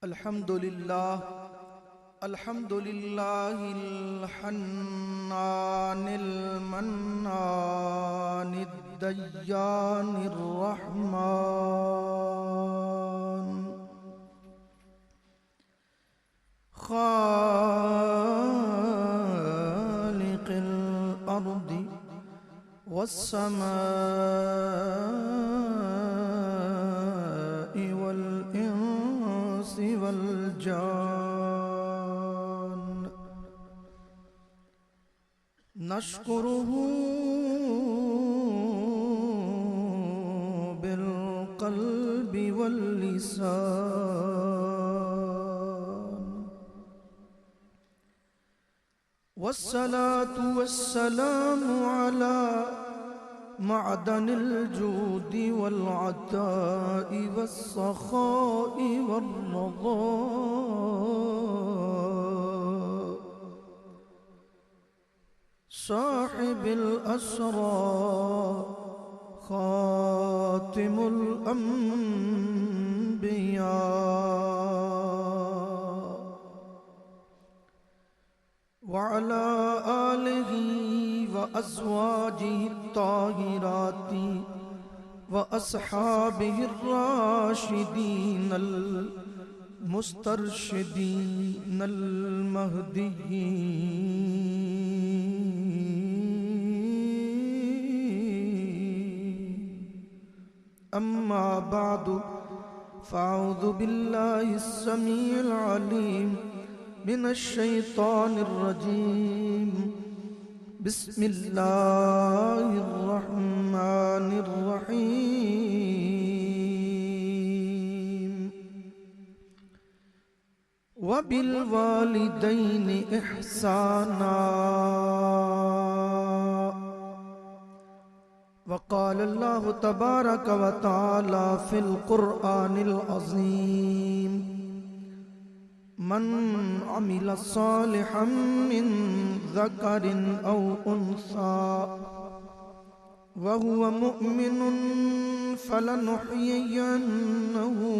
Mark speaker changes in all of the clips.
Speaker 1: अल्हम्दुलिल्लाहिल हन्नानिल मन्नानिद दय्यानिर रहमान खालिक़िल अर्दि वस्समाइ वल इंसि वल जान नश्कुरुहु बिल क़ल्बि वल लिसान वस्सलातु वस्सलामु अला मअदनिल जूदि वल अताइ वस्सखाइ वर्रज़ा साहिबिल अस्रा खातिमुल अंबिया वअला आलिहि व अज़वाजिहि ताहिराति व अस्हाबिहि राशिदीनल मुस्तरशिदीनल महदीयीन अम्मा बादु फ़अऊज़ु बिल्लाहिस समीइल अलीम मिनश शैतानिर रजीम बिस्मिल्लाहिर रहमानिर रहीम व बिल वालिदैनि इहसाना वक़ाल अल्लाहु तबारक व तआला फ़िल क़ुरआनिल अज़ीम मन अमिल सालिहन मिन ज़करिन औ उन्सा व हुवा मुअमिनुन फलनुहयियन्नहु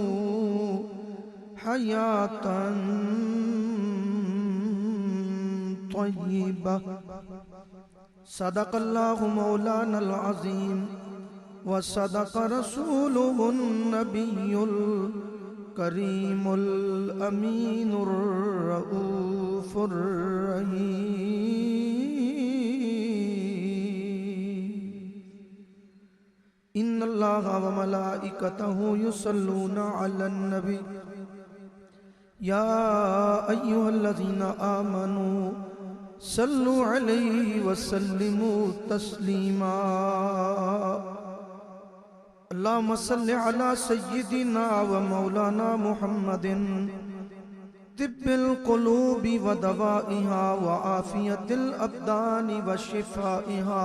Speaker 1: हयातन तय्यिबह सदक़ल्लाहु मौलानल अज़ीम व सदक़ रसूलुहुन नबियुल करीमुल अमीनुर रऊफ़ुर रहीम इन्नल्लाहा व मलाइकतहु युसल्लूना अलन नबी या अय्युहल्लज़ीना आमनू सल्लु अलैहि व सल्लिमू तस्लीमा अल्लाहुम्मा सल्लि अला सय्यिदिना व मौलाना मुहम्मदिन तिब्बिल क़ुलूबि व दवाइहा व आफियतिल अब्दानि व शिफाइहा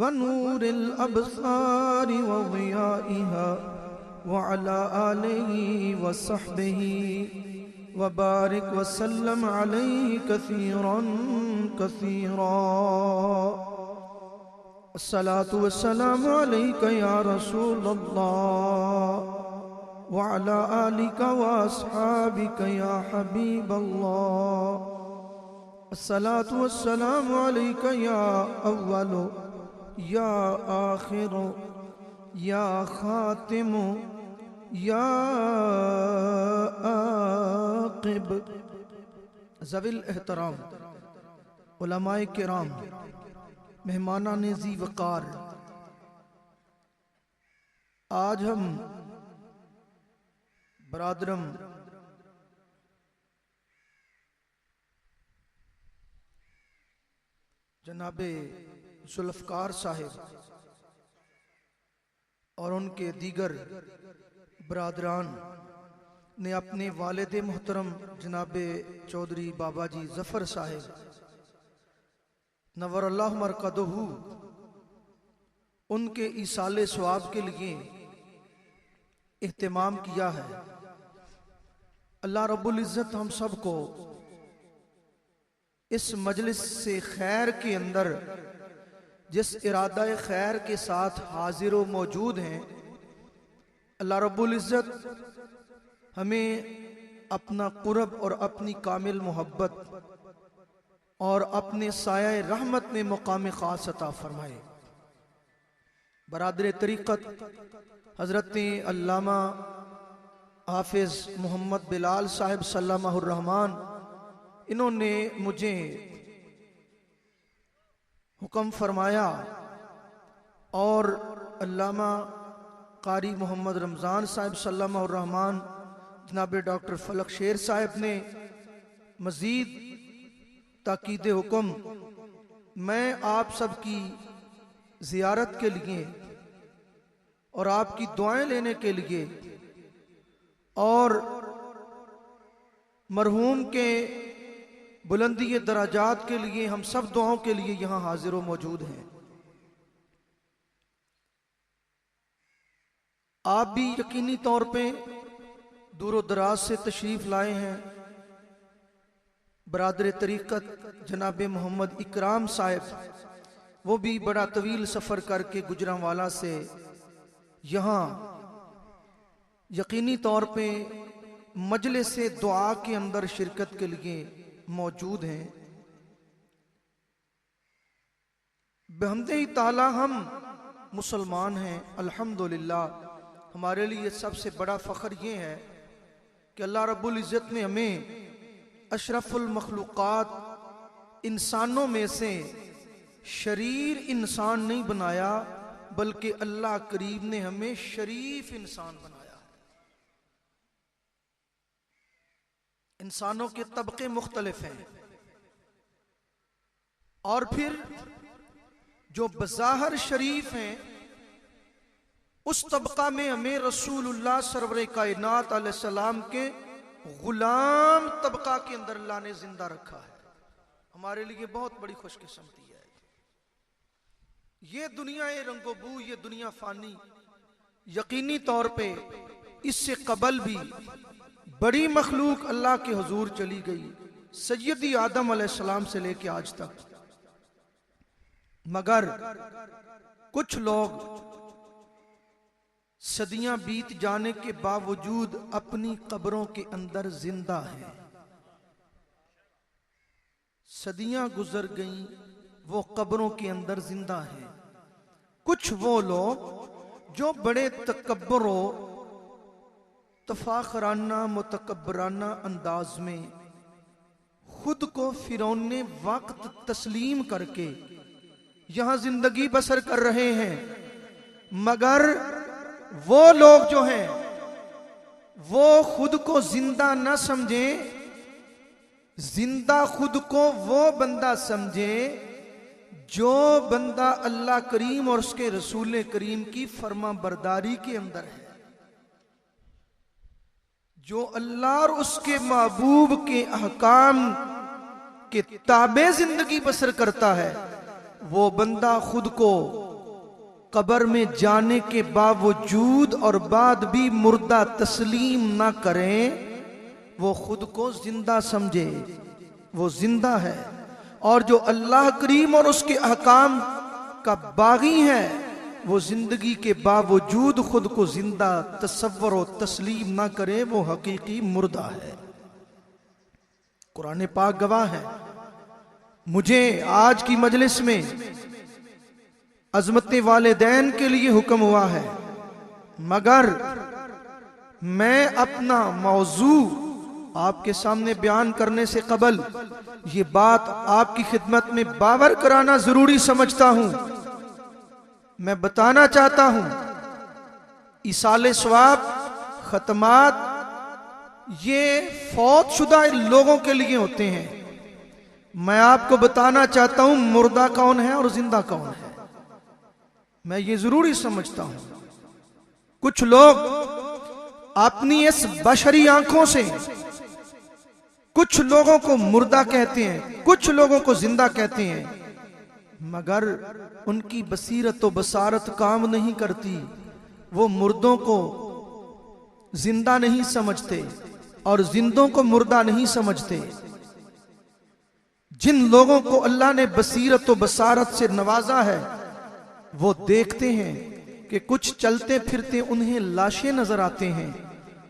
Speaker 1: व नूरिल अब्सारि व ज़ियाइहा व अला आलिहि व सहबिहि व बारिक व सल्लम अलैहि कसीरन कसीरा अस्सलातु वस्सलामु अलैका या रसूलल्लाह व अला आलिका व अस्हाबिका या हबीबल्लाह अस्सलातु वस्सलामु अलैका या अव्वलु या आखिरु या खातिमु या आक़िब ज़विल एहतराम उलमाए किराम मेहमानाने ज़ी वक़ार, आज हम बरादरम जनाबे जुल्फ़कार साहिब और उनके दीगर बरादरान ने अपने वालिद मोहतरम जनाबे चौधरी बाबा जी ज़फ़र साहिब नव्वरल्लाहु मरक़दहू उनके ईसाले सवाब के लिए एहतमाम किया है। अल्लाह रब्बुल इज़्ज़त हम सबको इस मजलिस से खैर के अंदर जिस इरादा खैर के साथ हाजिर व मौजूद हैं, अल्लाह रब्बुल इज़्ज़त हमें अपना कुर्ब और अपनी कामिल मोहब्बत और अपने साया रहमत में मुकाम खास अता फरमाए। बरादर तरीक़त हज़रत अल्लामा हाफिज़ मोहम्मद बिलाल साहिब सल्लल्लाहुर रहमान, इन्होंने मुझे हुक्म फरमाया और अल्लामा कारी मोहम्मद रमज़ान साहिब सल्लल्लाहुर रहमान जनाब डॉक्टर फलक शेर साहिब ने मज़ीद ताकीद हुक्म, मैं आप सब की ज़ियारत के लिए और आपकी दुआएं लेने के लिए और मरहूम के बुलंदी दराजात के लिए, हम सब दुआओं के लिए यहाँ हाजिर व मौजूद हैं। आप भी यकीनी तौर पे दूर दराज से तशरीफ लाए हैं। बरादर तरीक़त जनाब मोहम्मद इकराम साहिब, वो भी बड़ा तवील सफ़र करके गुजरांवाला से यहाँ यकीनी तौर पे मजलिस दुआ के अंदर शिरकत के लिए मौजूद हैं। बेहमदे ताला हम मुसलमान हैं, अल्हम्दुलिल्लाह। हमारे लिए सबसे बड़ा फ़ख्र ये है कि अल्लाह रब्बुल इज़्ज़त ने हमें अशरफुल मखलूक़ात इंसानों में से शरीर इंसान नहीं बनाया, बल्कि अल्लाह करीम ने हमें शरीफ इंसान बनाया है। इंसानों के तबके मुख्तलिफ हैं और फिर जो बज़ाहिर शरीफ हैं उस तबका में हमें रसूलुल्लाह सरवरे कायनात अलैहिस्सलाम के गुलाम तबका के अंदर अल्लाह ने जिंदा रखा है। हमारे लिए बहुत बड़ी खुशकिस्मती है। ये दुनिया रंगोबू, ये दुनिया फानी, यकीनी तौर पे इससे कबल भी बड़ी मखलूक अल्लाह के हुजूर चली गई, सैयदी आदम अलैहिस्सलाम से लेके आज तक। मगर कुछ लोग सदियां बीत जाने के बावजूद अपनी कब्रों के अंदर जिंदा हैं। सदियां गुजर गईं, वो कब्रों के अंदर जिंदा हैं। कुछ वो लोग जो बड़े तकब्बरो तफाखराना मुतकब्बराना अंदाज में खुद को फिरौने वक्त तस्लीम करके यहां जिंदगी बसर कर रहे हैं, मगर वो लोग जो हैं वो खुद को जिंदा न समझे, जिंदा खुद को वो बंदा समझे जो बंदा अल्लाह करीम और उसके रसूल करीम की फर्मा बरदारी के अंदर है, जो अल्लाह और उसके महबूब के अहकाम के ताबे जिंदगी बसर करता है। वो बंदा खुद को कब्र में जाने के बावजूद और बाद भी मुर्दा तस्लीम ना करें, वो खुद को जिंदा समझे, वो जिंदा है। और जो अल्लाह करीम और उसके अहकाम का बागी है, वो जिंदगी के बावजूद खुद को जिंदा तसव्वुर और तस्लीम ना करे, वो हकीकी मुर्दा है। कुरान पाक गवाह है। मुझे आज की मजलिस में अज़मत वालिदैन के लिए हुक्म हुआ है, मगर मैं अपना मौजू आपके सामने बयान करने से कबल ये बात आपकी खिदमत में बावर कराना जरूरी समझता हूं। मैं बताना चाहता हूं, इसाले सवाब खतमात ये फौत शुदा लोगों के लिए होते हैं। मैं आपको बताना चाहता हूं मुर्दा कौन है और जिंदा कौन है। मैं ये जरूरी समझता हूं। कुछ लोग अपनी इस बशरी आंखों से कुछ लोगों को मुर्दा कहते हैं, कुछ लोगों को जिंदा कहते हैं, मगर उनकी बसीरत व बसारत काम नहीं करती। वो मुर्दों को जिंदा नहीं समझते और जिंदों को मुर्दा नहीं समझते। जिन लोगों को अल्लाह ने बसीरत व बसारत से नवाजा है, वो देखते हैं कि कुछ चलते फिरते उन्हें लाशें नजर आते हैं,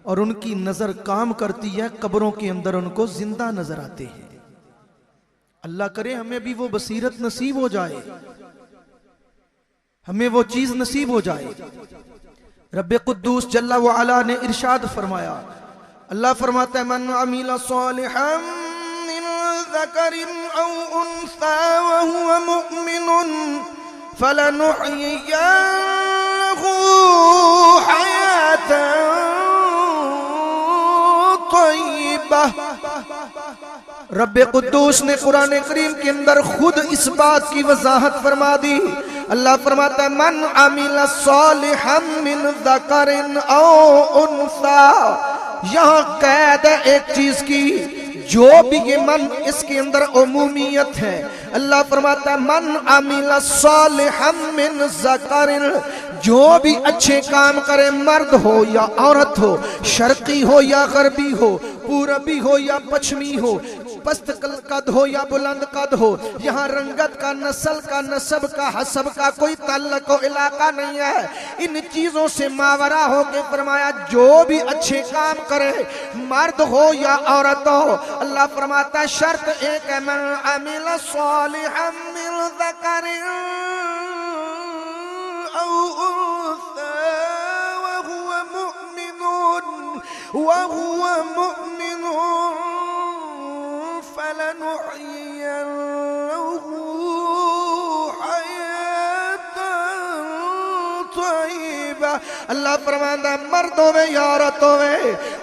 Speaker 1: और उनकी नजर काम करती है, कब्रों के अंदर उनको जिंदा नजर आते हैं। अल्लाह करे हमें भी वो बसीरत नसीब हो जाए, हमें वो चीज नसीब हो जाए। रब्बे कुद्दूस जल्ला व अला ने इरशाद फरमाया, अल्लाह फरमाता है मन अमिला सालिहन मिन ज़करिन औ उन्सा व हुवा मुमिनुन फलनुहयियन्नहु हयातन तय्यिबा। रब्बे कुद्दूस ने कुरान करीम के अंदर खुद इस बात की वजाहत फरमा दी। अल्लाह फरमाता है मन अमिला सालिहन मिन ज़करिन औ उन्सा। यहां कैद है एक चीज की, जो भी ये मन, इसके अंदर उमूमियत है। अल्लाह फरमाता है मन अमिला सालिहन मिन ज़करिन, जो भी अच्छे काम करे, मर्द हो या औरत हो, शर्की हो या गरबी हो, पूरबी हो या पश्चिमी हो, पस्त कद हो या बुलंद कद हो, यहाँ रंगत का, नस्ल का, नसब का, हसब का कोई ताल्लुक इलाका नहीं है। इन चीजों से मावरा हो के फरमाया जो भी अच्छे काम करे, मर्द हो या औरत हो। अल्लाह फरमाता शर्त एक है मन अमिला सालिहन मिन ज़करिन औ उन्सा वहुवा मुमिनुन फलनुहयियन्नहु हयातन तय्यिबा। अल्लाह फरमाता मर्द होवे या औरत होवे,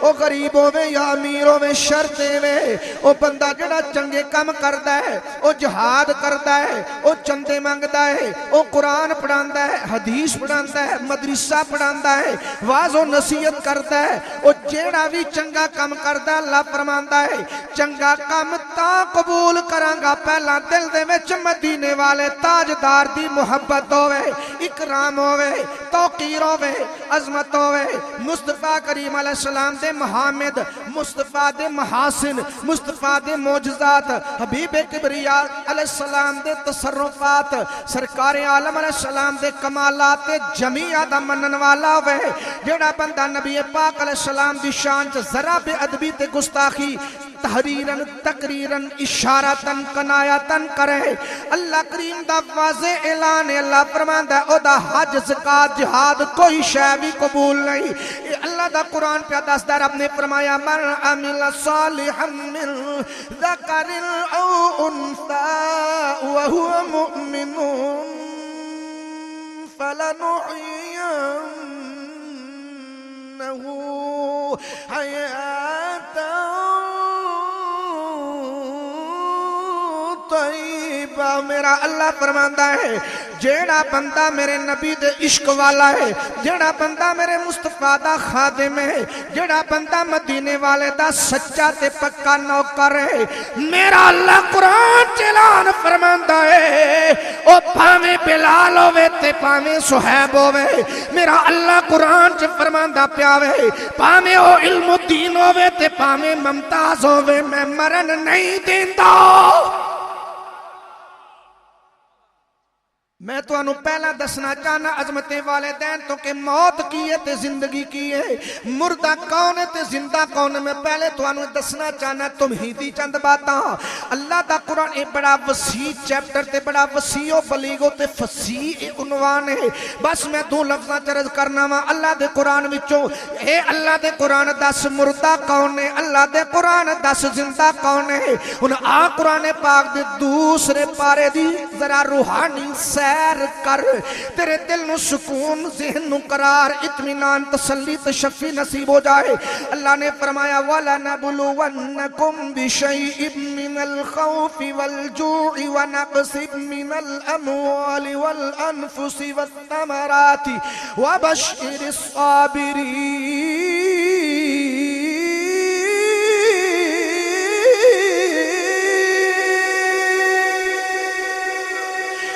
Speaker 1: ओ गरीब होवे या अमीर होवे, शर्त वे ओ बंदा जेड़ा चंगे काम करदा है, ओ जिहाद करदा है, ओ चंदे मंगदा है, ओ कुरान पढ़ांदा है, हदीस पढ़ांदा है, मदरसा पढ़ांदा है, वाज़ो नसीहत करदा है, ओ जेड़ा भी चंगा काम करदा है, अल्लाह फरमांदा है चंगा काम ता कबूल करांगा पहला दिल दे विच मदीने वाले ताजदार दी मुहब्बत होवे, इकराम होवे, तौकीर होवे, अजमत होवे, मुस्तफा करीम अलैहिस्सलाम दे मुहम्मद, मुस्तफा दे महासिन, मुस्तफा दे मोजज़ात, हबीब किबरिया अलैहिस्सलाम दे तसर्रुफात, सरकार आलम अलैहिस्सलाम दे कमालात जमीया दा मनन वाला होवे। जेड़ा बंदा नबी पाक अलैहिस्सलाम दी शान च जरा बेअदबी ते गुस्ताखी, तहरीरन तकरीरन इशारतन कनायतन करे, अल्लाह करीम दा वाज़े ऐलान है। अल्लाह फरमांदा ओदा हज ज़कात जिहाद कोई शै भी कबूल नहीं। ये अल्लाह दा कुरान पे दसदा, रब ने फरमाया मन अमिला सालिहन मिन ज़करिन औ उन्सा व हुवा मुमिनुन फलनुहयियन्नहु हयातन तय्यिबा। मेरा अल्लाह फरमांदा है जेड़ा बंदा मेरे नबी दे इश्क वाला है, जेड़ा बंदा मेरे मुस्तफा दा खादिम है, जेड़ा बंदा मदीने वाले दा सच्चा ते पक्का नौकर है, मेरा अल्लाह कुरान च ऐलान फरमांदा है ओ भावे बिलाल होवे ते भावे सुहैब होवे, मेरा अल्लाह कुरान च फरमांदा पिया वे भावे ओ इल्मुद्दीन होवे ते भावे मुमताज होवे, मैं मरन नहीं देंदा। मैं तुहानू पहला दसना चाहना अजमते वाले दैन तो कि मौत की है ते जिंदगी की है, मुर्दा कौन है ते जिंदा कौन है। मैं पहले तुहानू दसना चाहना तुमहीदी चंद बातां। अल्लाह दा कुरान एक बड़ा वसी चैप्टर ते बड़ा वसीओ बलीगो ते फसी उनवान है। बस मैं दो लफ्ज़ां च अर्ज करना वा अल्लाह दे कुरान विचों। ए अल्लाह दे कुरान दस मुर्दा कौन है, अल्लाह दे कुरान दस जिंदा कौन है। हुण आ कुरान पाक दे दूसरे पारे दी जरा रूहानी सैर कर, तेरे दिल नु सुकून, ज़हन नु करार, इत्मीनान, तसल्ली, तशफ़ी नसीब हो जाए। अल्लाह ने फरमाया वला नबलुवन्नकुम बिशैइन मिनल खौफि वल जूइ व नक़सिम मिनल अमवालि वल अनफुसि वत तमराति व बश्शिरिस साबिरीन।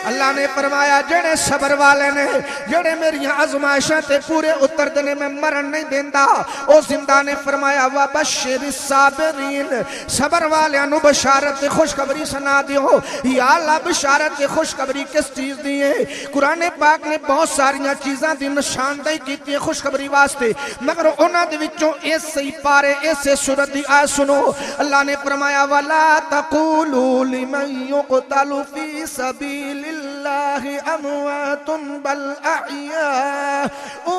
Speaker 1: अल्लाह अल्लाह ने फरमाया जेड़े सबर वाले ने, जेड़े मेरी आजमाइशां ते पूरे उतरदे ने, मैं मरन नहीं देंदा। ओ जिंदा ने फरमाया वा बशिर साबिरीन, सबर वालियां नु बशारत खुशखबरी सुना दियो। या अल्लाह बशारत खुशखबरी किस चीज दी है? कुरान पाक ने बहुत सारियां चीज़ां दी निशानदेही की खुशखबरी वास्ते, मगर उन्हां दे विचों इस पारे इस सूरत दी आयत सुनो। अल्लाह ने फरमाया वला तक़ूलू लिमन युक़तलु फी सबीलिल्लाहि अमवातुन बल अहयाउ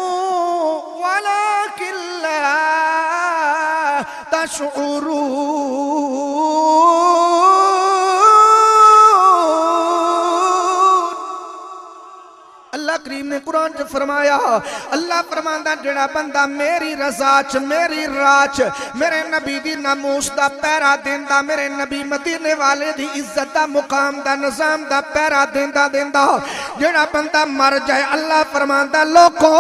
Speaker 1: वलाकिन ला तशऊरून। अल्लाह करीम ने कुरान च फरमाया, अल्लाह फरमांदा जेड़ा बंदा मेरी रजा च मेरी राह च मेरे नबी दी नामूस दा पहरा देंदा, मेरे नबी मदीने वाले दी इज्जत दा मुकाम दा निजाम दा पहरा देंदा देंदा जेड़ा बंदा मर जाए, अल्लाह फरमांदा लोको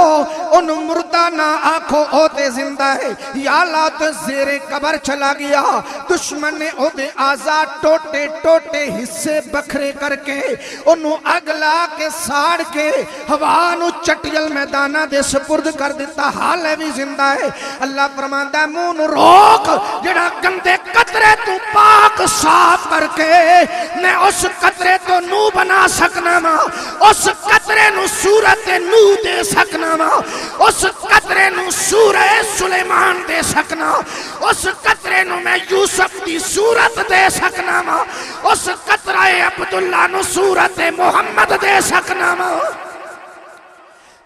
Speaker 1: ओनु मुर्दा ना आखो ओ ते जिंदा है। या अल्लाह तो ज़ेरे कब्र चला गया, दुश्मन ने ओदे आज़ाद टोटे टोटे हिस्से बखरे करके ओनु अग ला के साड़ के हवा नु चटियल मैदाना दे सुपुर्द कर दिता, हाल भी जिंदा है। अल्लाह फरमांदा मुंह नु रोक, जेड़ा गंदे कतरे तू पाक साफ करके मैं उस कतरे तो नू बना सकना वा, उस कतरे नु सूरत नू दे सकना वा, उस कतरे नु सूरह सुलेमान दे सकना, उस कतरे नु मैं यूसुफ दी सूरत दे सकना वा, उस कतराए अब्दुल्ला नु सूरत मोहम्मद दे सकना वा।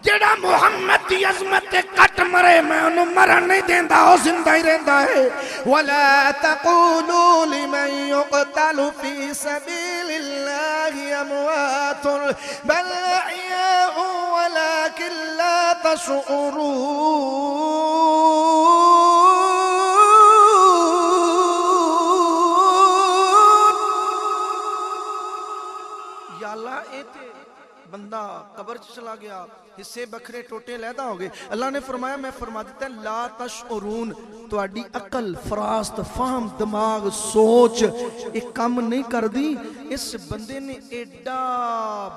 Speaker 1: जेड़ा मोहम्मद दी अजमत ते कट मरे मैं उन्हें मरन नहीं देंदा, वो जिंदा ही रहंदा है। वला तक़ूलू लिमन युक़तलु फी सबीलिल्लाहि अमवातुन बल अहयाउ वलाकिन ला तशऊरून। या अल्लाह एते बंदा कब्र चला गया, हिस्से बखरे टोटे लैदा हो गए। अल्लाह ने फरमाया मैं फरमा दिता ला तशऊरून, तुहाडी अकल फरास्त फाहम दिमाग सोच एक काम नहीं करदी। इस बंदे ने एडा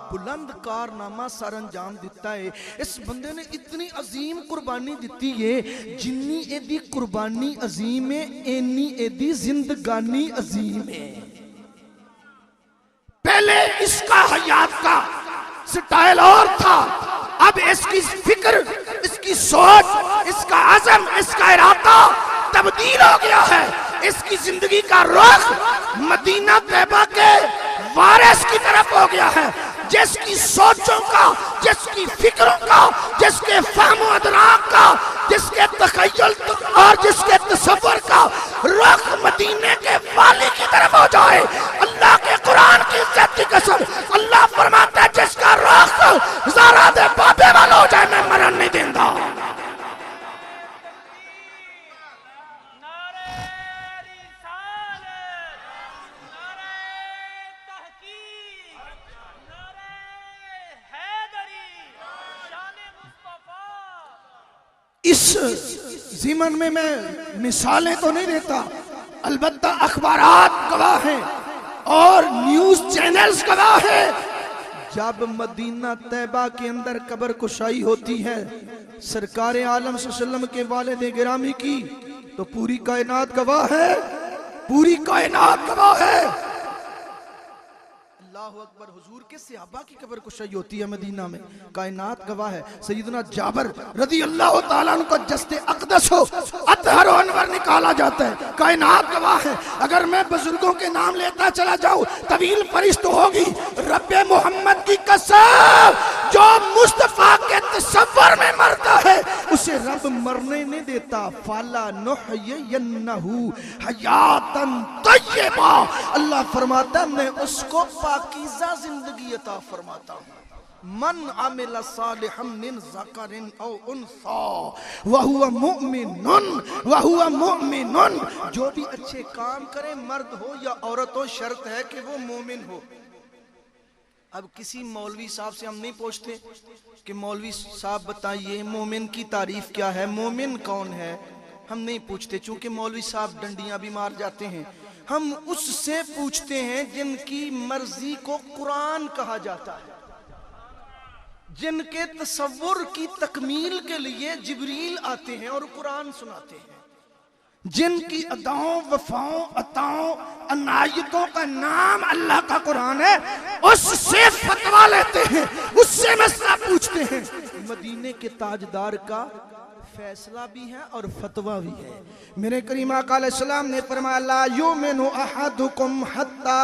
Speaker 1: बुलंद कारनामा सर अंजाम दिता है, इस बंदे ने इतनी अजीम कुर्बानी दी है, जिन्नी एदी कुर्बानी अजीम है इन्नी एदी जिंदगानी अजीम है। पहले इसका हयात का स्टाइल और था, अब इसकी फिक्र, इसकी सोच, इसका अज़म, इसका इरादा तब्दील हो गया है। इसकी जिंदगी का रुख मदीना तैयबा के वारिस की तरफ हो गया है। जिसकी सोचों का, जिसकी फिक्रों का, जिसके फहम अदराक का, जिसके तखय्युल और जिसके तसव्वुर का रुख मदीने के वाली की तरफ हो जाए, अल्लाह के कुरान की इज्जत की कसम अल्लाह फरमाता है जिसका रुख ज़रा दे बाबे वाला हो जाए मैं मरन नहीं देंदा। इस जीवन में मैं मिसालें तो नहीं देता, अलबत्ता अखबारात गवाह हैं और न्यूज चैनल्स गवाह हैं। जब मदीना तैयबा के अंदर कब्र कुशाई होती है सरकार आलम सल्लल्लाहु अलैहि वसल्लम के वालिद गिरामी की, तो पूरी कायनात गवाह है, पूरी कायनात गवाह है। अल्लाहु अकबर, हुजूर के सहाबा की कब्र कुशाई होती है मदीना में, कायनात गवाह है। सैयदना जाबर रज़ी अल्लाह ताला अन्हु को जस्ते अक़दस हो अतहर अनवर निकाला जाता है, कायनात गवाह है। अगर मैं बुजुर्गों के नाम लेता चला जाऊं तवील फरिश्त होगी। रब्बे मोहम्मद की कसम, जो मुस्तफा के तसव्वुर में मरता है उसे रब मरने नहीं देता। फाला नुहयिन्नहु हयातन तय्यबा, अल्लाह फरमाता मैं उसको पाकीज़ा जिंदगी अता फरमाता हूँ। मन आमिला सालिहन मिन ज़करिन औ उन्सा वहुवा मुमिनुन, जो भी अच्छे काम करे मर्द हो या औरत हो, शर्त है कि वो मोमिन हो। अब किसी मौलवी साहब से हम नहीं पूछते कि मौलवी साहब बताइए मोमिन की तारीफ क्या है, मोमिन कौन है, हम नहीं पूछते, चूंकि मौलवी साहब डंडियां भी मार जाते हैं। हम उससे पूछते हैं जिनकी मर्जी को कुरान कहा जाता है। जिनके तसव्वुर की तकमील के लिए जिब्रील आते हैं और कुरान सुनाते हैं, जिनकी अदाओं, वफाओं, अताओं, अनायतों का नाम अल्लाह का कुरान है, उससे फतवा लेते हैं, उससे मसला पूछते हैं। मदीने के ताजदार का फैसला भी है और फतवा भी है। मेरे करीम आका अलैहिस्सलाम ने फरमाया, ला युमिनु अहदुकुम हत्ता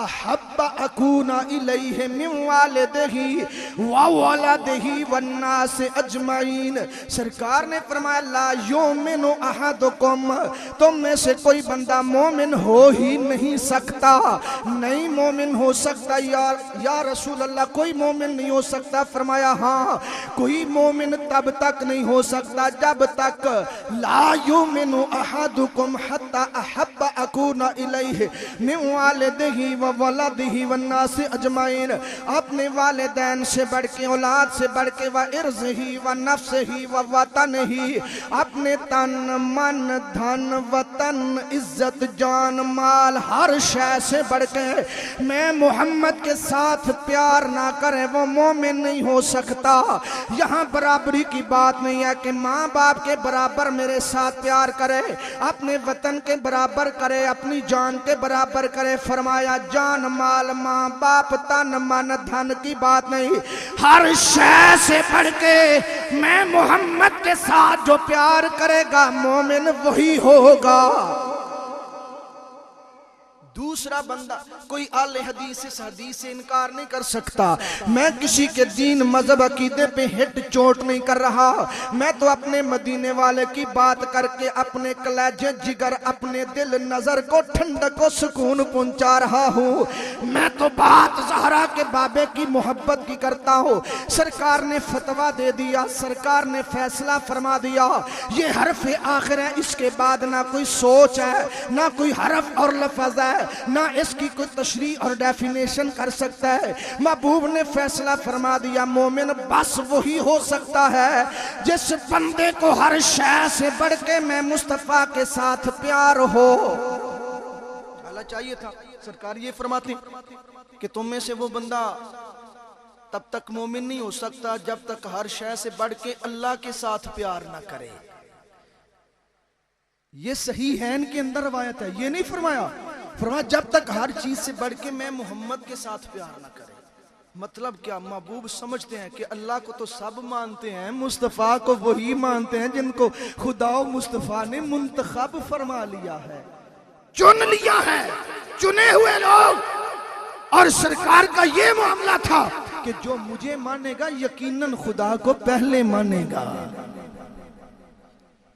Speaker 1: अहब्बा अकूना इलैहि मिन वालिदिही व वलदिही वन्नास अजमईन। सरकार ने फरमाया, ला युमिनु अहदुकुम, तुम में से कोई बंदा मोमिन हो ही नहीं सकता, नहीं मोमिन हो सकता। या रसूल अल्लाह, कोई मोमिन नहीं हो सकता। फरमाया, हाँ, कोई मोमिन तब तक नहीं हो सकता जब तक ला युमिनु अहदुकुम हत्ता अहब्बा अकूना इलैहि मिन वालिदिही व वलदिही वन्नास अजमईन। अपने वालिदैन से बढ़ के, औलाद से बढ़ के, व इर्ज़िही व नफ्सिही व वतनही, अपने तन, मन, धन, वतन, इज्जत, जान, माल, हर शय से बढ़ के मैं मोहम्मद के साथ प्यार ना करे वो मोमिन नहीं हो सकता। यहाँ बराबरी की बात नहीं है कि माँ बाप के बराबर मेरे साथ प्यार करे, अपने वतन के बराबर करे, अपनी जान के बराबर करे। फरमाया, जान, माल, माँ बाप, तन, मन, धन की बात नहीं, हर शय से बढ़ के मैं मोहम्मद के साथ जो प्यार करेगा मोमिन वही होगा। दूसरा बंदा, कोई आले हदीस इस हदीस से इनकार नहीं कर सकता। मैं किसी के दीन, मजहब, अकीदे पे हिट चोट नहीं कर रहा। मैं तो अपने मदीने वाले की बात करके अपने कलेजे, जिगर, अपने दिल, नजर को ठंडक को सुकून पहुंचा रहा हूँ। मैं तो बात ज़हरा के बाबे की मोहब्बत की करता हूँ। सरकार ने फतवा दे दिया, सरकार ने फैसला फरमा दिया, ये हरफ आखिर है, इसके बाद ना कोई सोच है, ना कोई हरफ और लफ्ज़ है, ना इसकी कोई तशरीह और डेफिनेशन कर सकता है। महबूब ने फैसला फरमा दिया, मोमिन बस वही हो सकता है जिस बंदे को हर शय से बढ़ के मैं मुस्तफा के साथ प्यार हो। अल्लाह चाहिए था, सरकार ये फरमाती कि तुम में से वो बंदा तब तक मोमिन नहीं हो सकता जब तक हर शय से बढ़ के अल्लाह के साथ प्यार ना करे। ये सही है, इनके अंदर रवायत है, ये नहीं फरमाया जब तक हर चीज से बढ़ के मैं मोहम्मद के साथ प्यार ना करे। मतलब क्या, महबूब समझते हैं कि अल्लाह को तो सब मानते हैं, मुस्तफ़ा को वही मानते हैं जिनको खुदा और मुस्तफ़ा ने मुंतखब फरमा लिया है, चुन लिया है, चुने हुए लोग। और सरकार का ये मामला था कि जो मुझे मानेगा यकीनन खुदा को पहले मानेगा।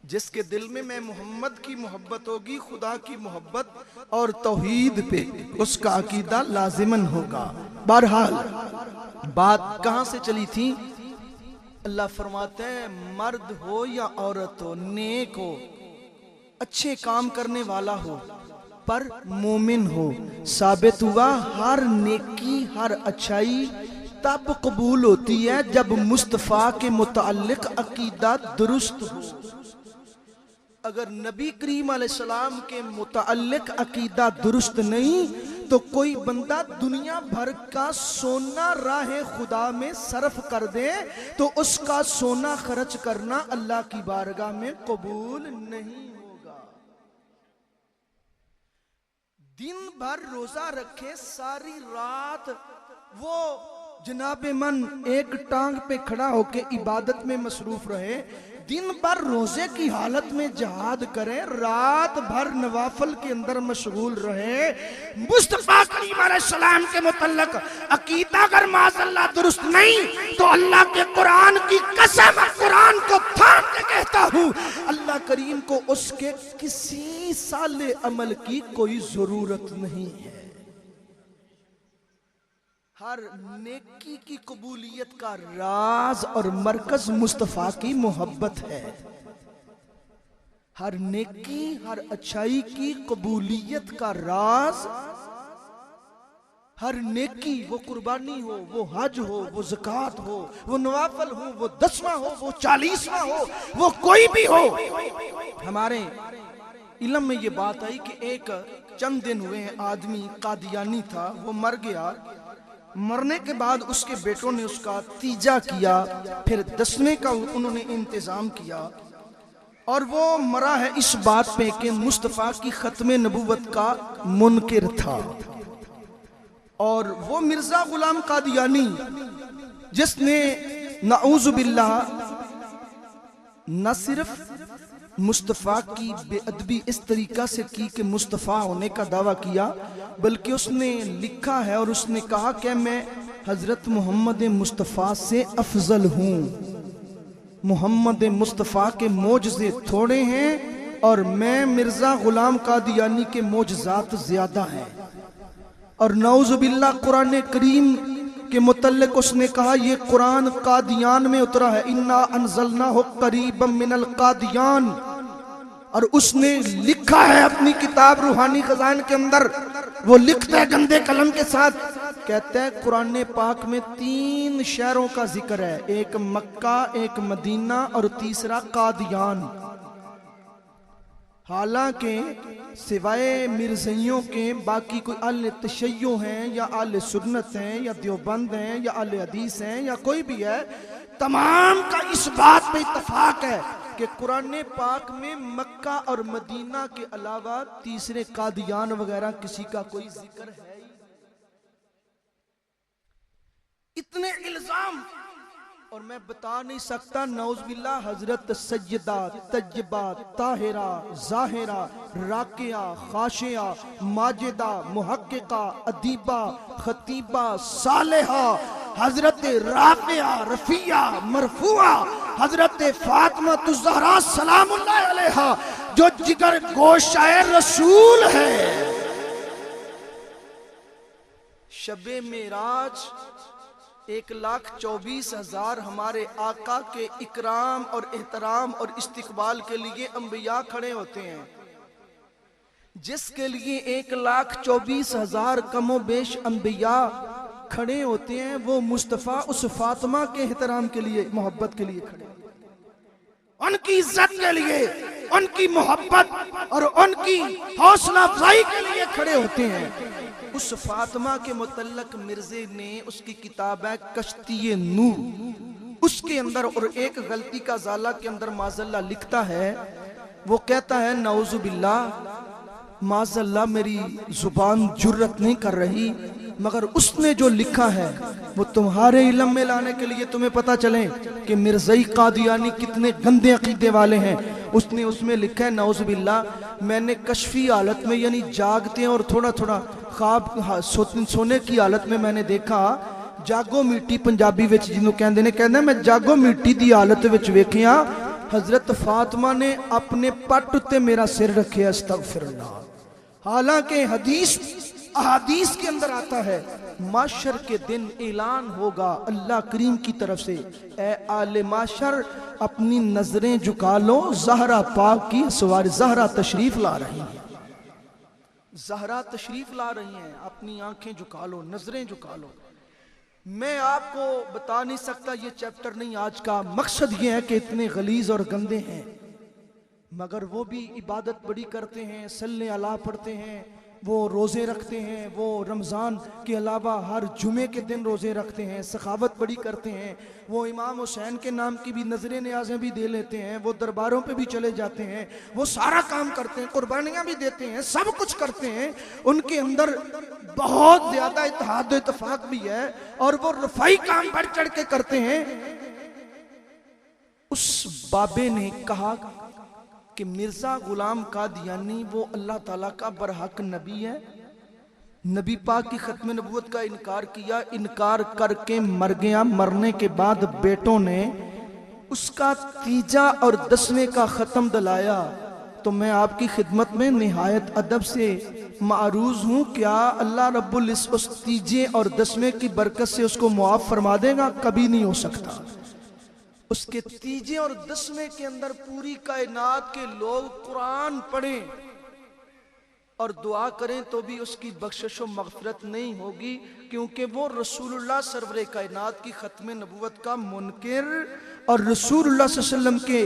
Speaker 1: जिसके दिल में मैं मोहम्मद की मोहब्बत होगी, खुदा की मोहब्बत और तौहीद पे उसका अकीदा लाजिमन होगा। बहरहाल बात कहां से चली थी? अल्लाह फरमाते हैं, मर्द हो या औरत हो, नेक हो, अच्छे काम करने वाला हो, पर मोमिन हो। साबित हुआ हर नेकी, हर अच्छाई तब कबूल होती है जब मुस्तफ़ा के मुताल्लिक अकीदा दुरुस्त हो। अगर नबी करीम अलैहिस्सलाम के मुताल्लिक अकीदा दुरुस्त नहीं तो कोई बंदा दुनिया भर का सोना राहे खुदा में सर्फ कर दे तो उसका सोना खर्च करना अल्लाह की बारगाह में कबूल नहीं होगा। दिन भर रोजा रखे, सारी रात वो जनाबे मन एक टांग पे खड़ा होके इबादत में मसरूफ रहे, दिन भर रोजे की हालत में जहाद करे, रात भर नवाफल के अंदर मशगूल रहे, मुस्तफा करीम अलैहिस्सलाम के मुतल्लक अकीदा अगर माज़अल्लाह दुरुस्त नहीं तो अल्लाह के कुरान की कसम, कुरान को थाम के कहता हूँ, अल्लाह करीम को उसके किसी साले अमल की कोई जरूरत नहीं है। हर नेकी की कबूलियत का राज और मरकज मुस्तफ़ा की मोहब्बत है। हर नेकी, हर अच्छाई की कबूलियत का राज, हर नेकी, वो कुर्बानी हो, वो हज हो, वो ज़कात हो, वो नवाफल हो, वो 10वां हो, वो 40वां हो, वो कोई भी हो। हमारे इल्म में ये बात आई कि एक चंद दिन हुए आदमी कादियानी था, वो मर गया, मरने के बाद उसके बेटों ने उसका तीजा किया, फिर 10वें का उन्होंने इंतजाम किया। और वो मरा है इस बात पे कि मुस्तफ़ा की खत्म नबूवत का मुनकिर था। और वो मिर्जा गुलाम कादियानी जिसने नऊज़ु बिल्लाह न सिर्फ मुस्तफ़ा की बेअदबी इस तरीका से की कि मुस्तफ़ा होने का दावा किया, बल्कि उसने लिखा है और उसने कहा कि मैं हज़रत मोहम्मद मुस्तफ़ा से अफजल हूँ। मोहम्मद मुस्तफ़ा के मोजज़े थोड़े हैं और मैं मिर्ज़ा गुलाम कादियानी के मोजज़ात ज़्यादा हैं। और नऊज़ु बिल्लाह कुरान करीम के मुतल्लिक उसने कहा ये कुरान कादियान में उतरा है, इन्ना अनज़लनाहु क़रीबम मिनल कादियान। और उसने लिखा है अपनी किताब रूहानी खजान के अंदर, वो लिखता है गंदे कलम के साथ, कहता है कुरान पाक में 3 शहरों का जिक्र है, एक मक्का, एक मदीना और तीसरा कादियान। हालांकि सिवाय मिर्ज़इयों के बाकी कोई आले तशय्यो हैं या आले सुन्नत हैं या देवबंद हैं या आले हदीस हैं या कोई भी है, तमाम का इस बात पे इत्तफाक है कि कुरान पाक में मक्का और मदीना के अलावा तीसरे कादियान वगैरह किसी का कोई जिक्र है ही। इतने इल्जाम, और मैं बता नहीं सकता। नौज़ बिल्लाह हजरत सैयदा तय्यबा ताहिरा जाहिरा राकिया खाशिया माजिदा मुहक्किका अदीबा खतीबा सालेहा हजरत राफिया रफिया मरफुआ हजरत फातिमा ज़हरा सलामुल्लाह अलैहा जो जिगर गोशाए रसूल है। शबे मेराज 1,24,000 हमारे आका के इकराम और एहतराम और इस्तिकबाल के लिए अंबिया खड़े होते हैं, जिसके लिए 1,24,000 कमो बेश अंबिया खड़े होते हैं, वो मुस्तफ़ा उस फातिमा के एहतराम के लिए, मोहब्बत के लिए खड़े, उनकी इज्जत के लिए, उनकी मोहब्बत और उनकी हौसला अफजाई के लिए खड़े होते हैं। उस फातिमा के मुतल्लक मिर्जे ने उसकी किताब है कश्ती नूर, उसके अंदर और एक गलती का ज़ाला के अंदर माज़ल्ला लिखता है, वो कहता है नऊज़ु बिल्लाह माज़ल्ला मेरी जुबान जुर्रत नहीं कर रही, मगर उसने जो लिखा है वो तुम्हारे इल्म में लाने के लिए तुम्हें पता चले कि मिर्ज़ई कादियानी कितने गंदे अकीदे वाले हैं। उसने उसमें लिखा है नऊज़ु बिल्लाह मैंने कश्फी हालत में यानी जागते और थोड़ा थोड़ा ख्वाब सोने की हालत में मैंने देखा, जागो मिट्टी पंजाबी विच जिन्हों कहंदे ने, कहंदा मैं जागो मिट्टी दी हालत विच वेखिया हजरत फातिमा ने अपने पट उत्ते मेरा सिर रखे, अस्तगफिरुल्लाह। हालांकि हदीस अहादीस के अंदर आता है माशर के दिन ऐलान होगा अल्लाह करीम की तरफ से, ए आले माशर अपनी नजरें झुका लो, ज़हरा पाक की सवारी ज़हरा तशरीफ ला रही है, ज़हरा तशरीफ ला रही हैं, अपनी आंखें झुका लो, नजरें झुका लो। मैं आपको बता नहीं सकता, ये चैप्टर नहीं आज का, मकसद ये है कि इतने गलीज और गंदे हैं, मगर वो भी इबादत बड़ी करते हैं, सल्ले अला पढ़ते हैं, वो रोज़े रखते हैं, वो रमज़ान के अलावा हर जुमे के दिन रोज़े रखते हैं, सखावत बड़ी करते हैं, वो इमाम हुसैन के नाम की भी नजरें न्याज़ें भी दे लेते हैं, वो दरबारों पे भी चले जाते हैं, वो सारा काम करते हैं, कुर्बानियाँ भी देते हैं, सब कुछ करते हैं। उनके अंदर बहुत ज़्यादा इत्तेहाद व इत्तेफाक भी है और वो रफ़ाई काम बढ़ चढ़ के करते हैं। उस बाबे ने कहा कि मिर्जा गुलाम कादियानी वो अल्लाह ताला का बरहक नबी है, नबी पाक की खत्म नबूवत का इनकार किया, इनकार करके मर गया। मरने के बाद बेटों ने उसका तीजा और 10वें का ख़त्म दिलाया। तो मैं आपकी खिदमत में निहायत अदब से मारूज हूँ, क्या अल्लाह रब्बुल इज़्ज़त उस तीजे और 10वें की बरकत से उसको मुआफ़ फरमा देगा? कभी नहीं हो सकता। उसके तीजे और 10वें के अंदर पूरी कायनात के लोग कुरान पढ़ें और दुआ करें तो भी उसकी बख्शिश व मग़फ़िरत नहीं होगी, क्योंकि वो रसूलुल्लाह सरवरे कायनात की ख़त्म नबूवत का मुनकिर और रसूलुल्लाह सल्लल्लाहु अलैहि वसल्लम के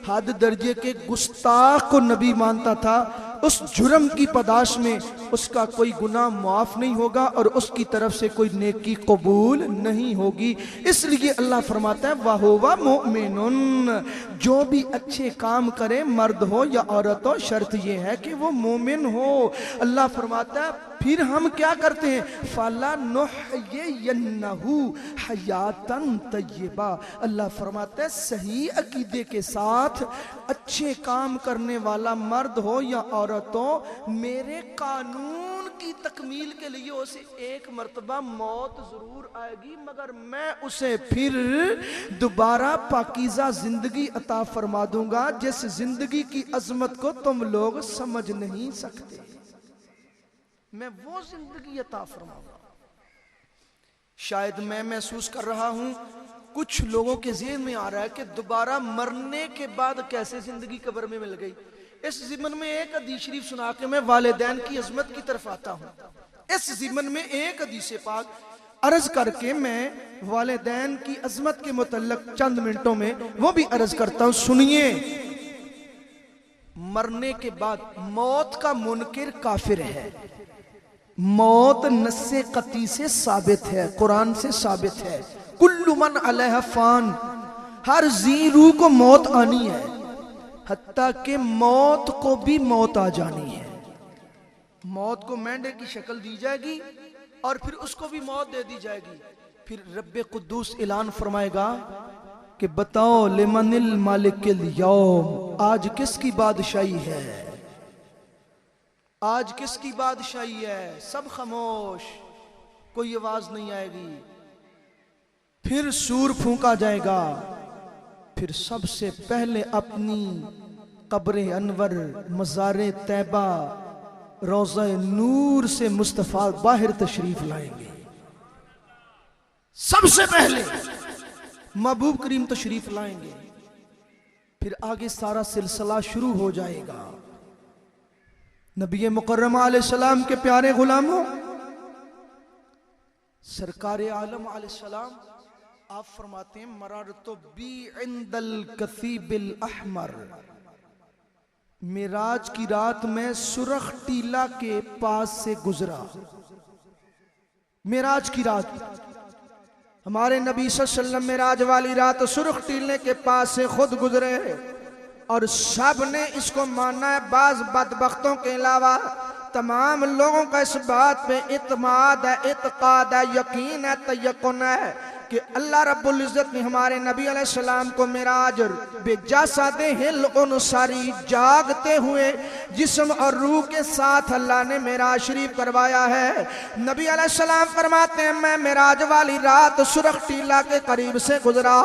Speaker 1: हद दर्जे के गुस्ताख को नबी मानता था। उस जुर्म की पदाश में उसका कोई गुनाह माफ नहीं होगा और उसकी तरफ से कोई नेकी कबूल नहीं होगी। इसलिए अल्लाह फरमाता है वहुवा मोमिनुन, जो भी अच्छे काम करे मर्द हो या औरत हो, शर्त यह है कि वो मोमिन हो। अल्लाह फरमाता है फिर हम क्या करते हैं, फला नुहयियन्नहु हयातन तय्यबा। अल्लाह फरमाता है सही अकीदे के साथ अच्छे काम करने वाला मर्द हो या औरत हो, मेरे कानून की तकमील के लिए उसे एक मर्तबा मौत जरूर आएगी, मगर मैं उसे फिर दोबारा पाकीज़ा जिंदगी अता फरमा दूंगा जिस जिंदगी की अजमत को तुम लोग समझ नहीं सकते। मैं वो जिंदगी अता फरमाऊंगा। शायद मैं महसूस कर रहा हूं कुछ लोगों के ज़हन में आ रहा है कि दोबारा मरने के बाद कैसे जिंदगी कब्र में मिल गई। इस ज़िमन में एक हदीस शरीफ सुना के मैं वालिदैन की अजमत की तरफ आता हूं। इस ज़िमन में एक हदीस पाक अर्ज करके मैं वालिदैन की अजमत के मुतल्लिक चंद मिनटों में वो भी अर्ज करता हूं। सुनिए, मरने के बाद मौत का मुनकिर काफिर है। मौत नस्से कती से साबित है, कुरान से साबित है। कुल्लु मन अलैहा फान, हर जी रूह को मौत आनी है, हत्ता के मौत को भी मौत आ जानी है। मौत को मेंढे की शक्ल दी जाएगी और फिर उसको भी मौत दे दी जाएगी। फिर रब्बे कुद्दूस ऐलान फरमाएगा कि बताओ लिमनिल मालिकिल यौम, आज किसकी बादशाही है, आज किसकी बादशाही है। सब खामोश, कोई आवाज नहीं आएगी। फिर सूर फूंका जाएगा। फिर सबसे पहले अपनी कब्र अनवर, मज़ार तैबा, रोज़ा नूर से मुस्तफ़ा बाहर तशरीफ लाएंगे। सबसे पहले महबूब करीम तशरीफ लाएंगे। फिर आगे सारा सिलसिला शुरू हो जाएगा। नबी मुकर्रम अलैहिस्सलाम के प्यारे गुलामों, सरकार आलम अलैहिस्सलाम आप फरमाते हैं मररतु बी इंदल कसीबिल अहमर, मिराज की रात में सुरख टीला के पास से गुजरा। मिराज की रात, हमारे नबी सल्लल्लाहु अलैहि वसल्लम मिराज वाली रात सुरख टीले के पास से खुद गुजरे और सब ने इसको माना है। बाज बदबख्तों के अलावा तमाम लोगों का इस बात पे इत्माद है, इत्काद है, यकीन है, तयक्कुन है कि अल्लाह रब्बुल इज्जत ने हमारे नबी अलैहिस्सलाम को मिराज भेजा। सादे हिल उनसारी, जागते हुए जिस्म और रूह के साथ अल्लाह ने मिराज शरीफ करवाया है। नबी अलैहिस्सलाम फरमाते हैं मैं मिराज वाली रात सुरख टीला के करीब से गुजरा,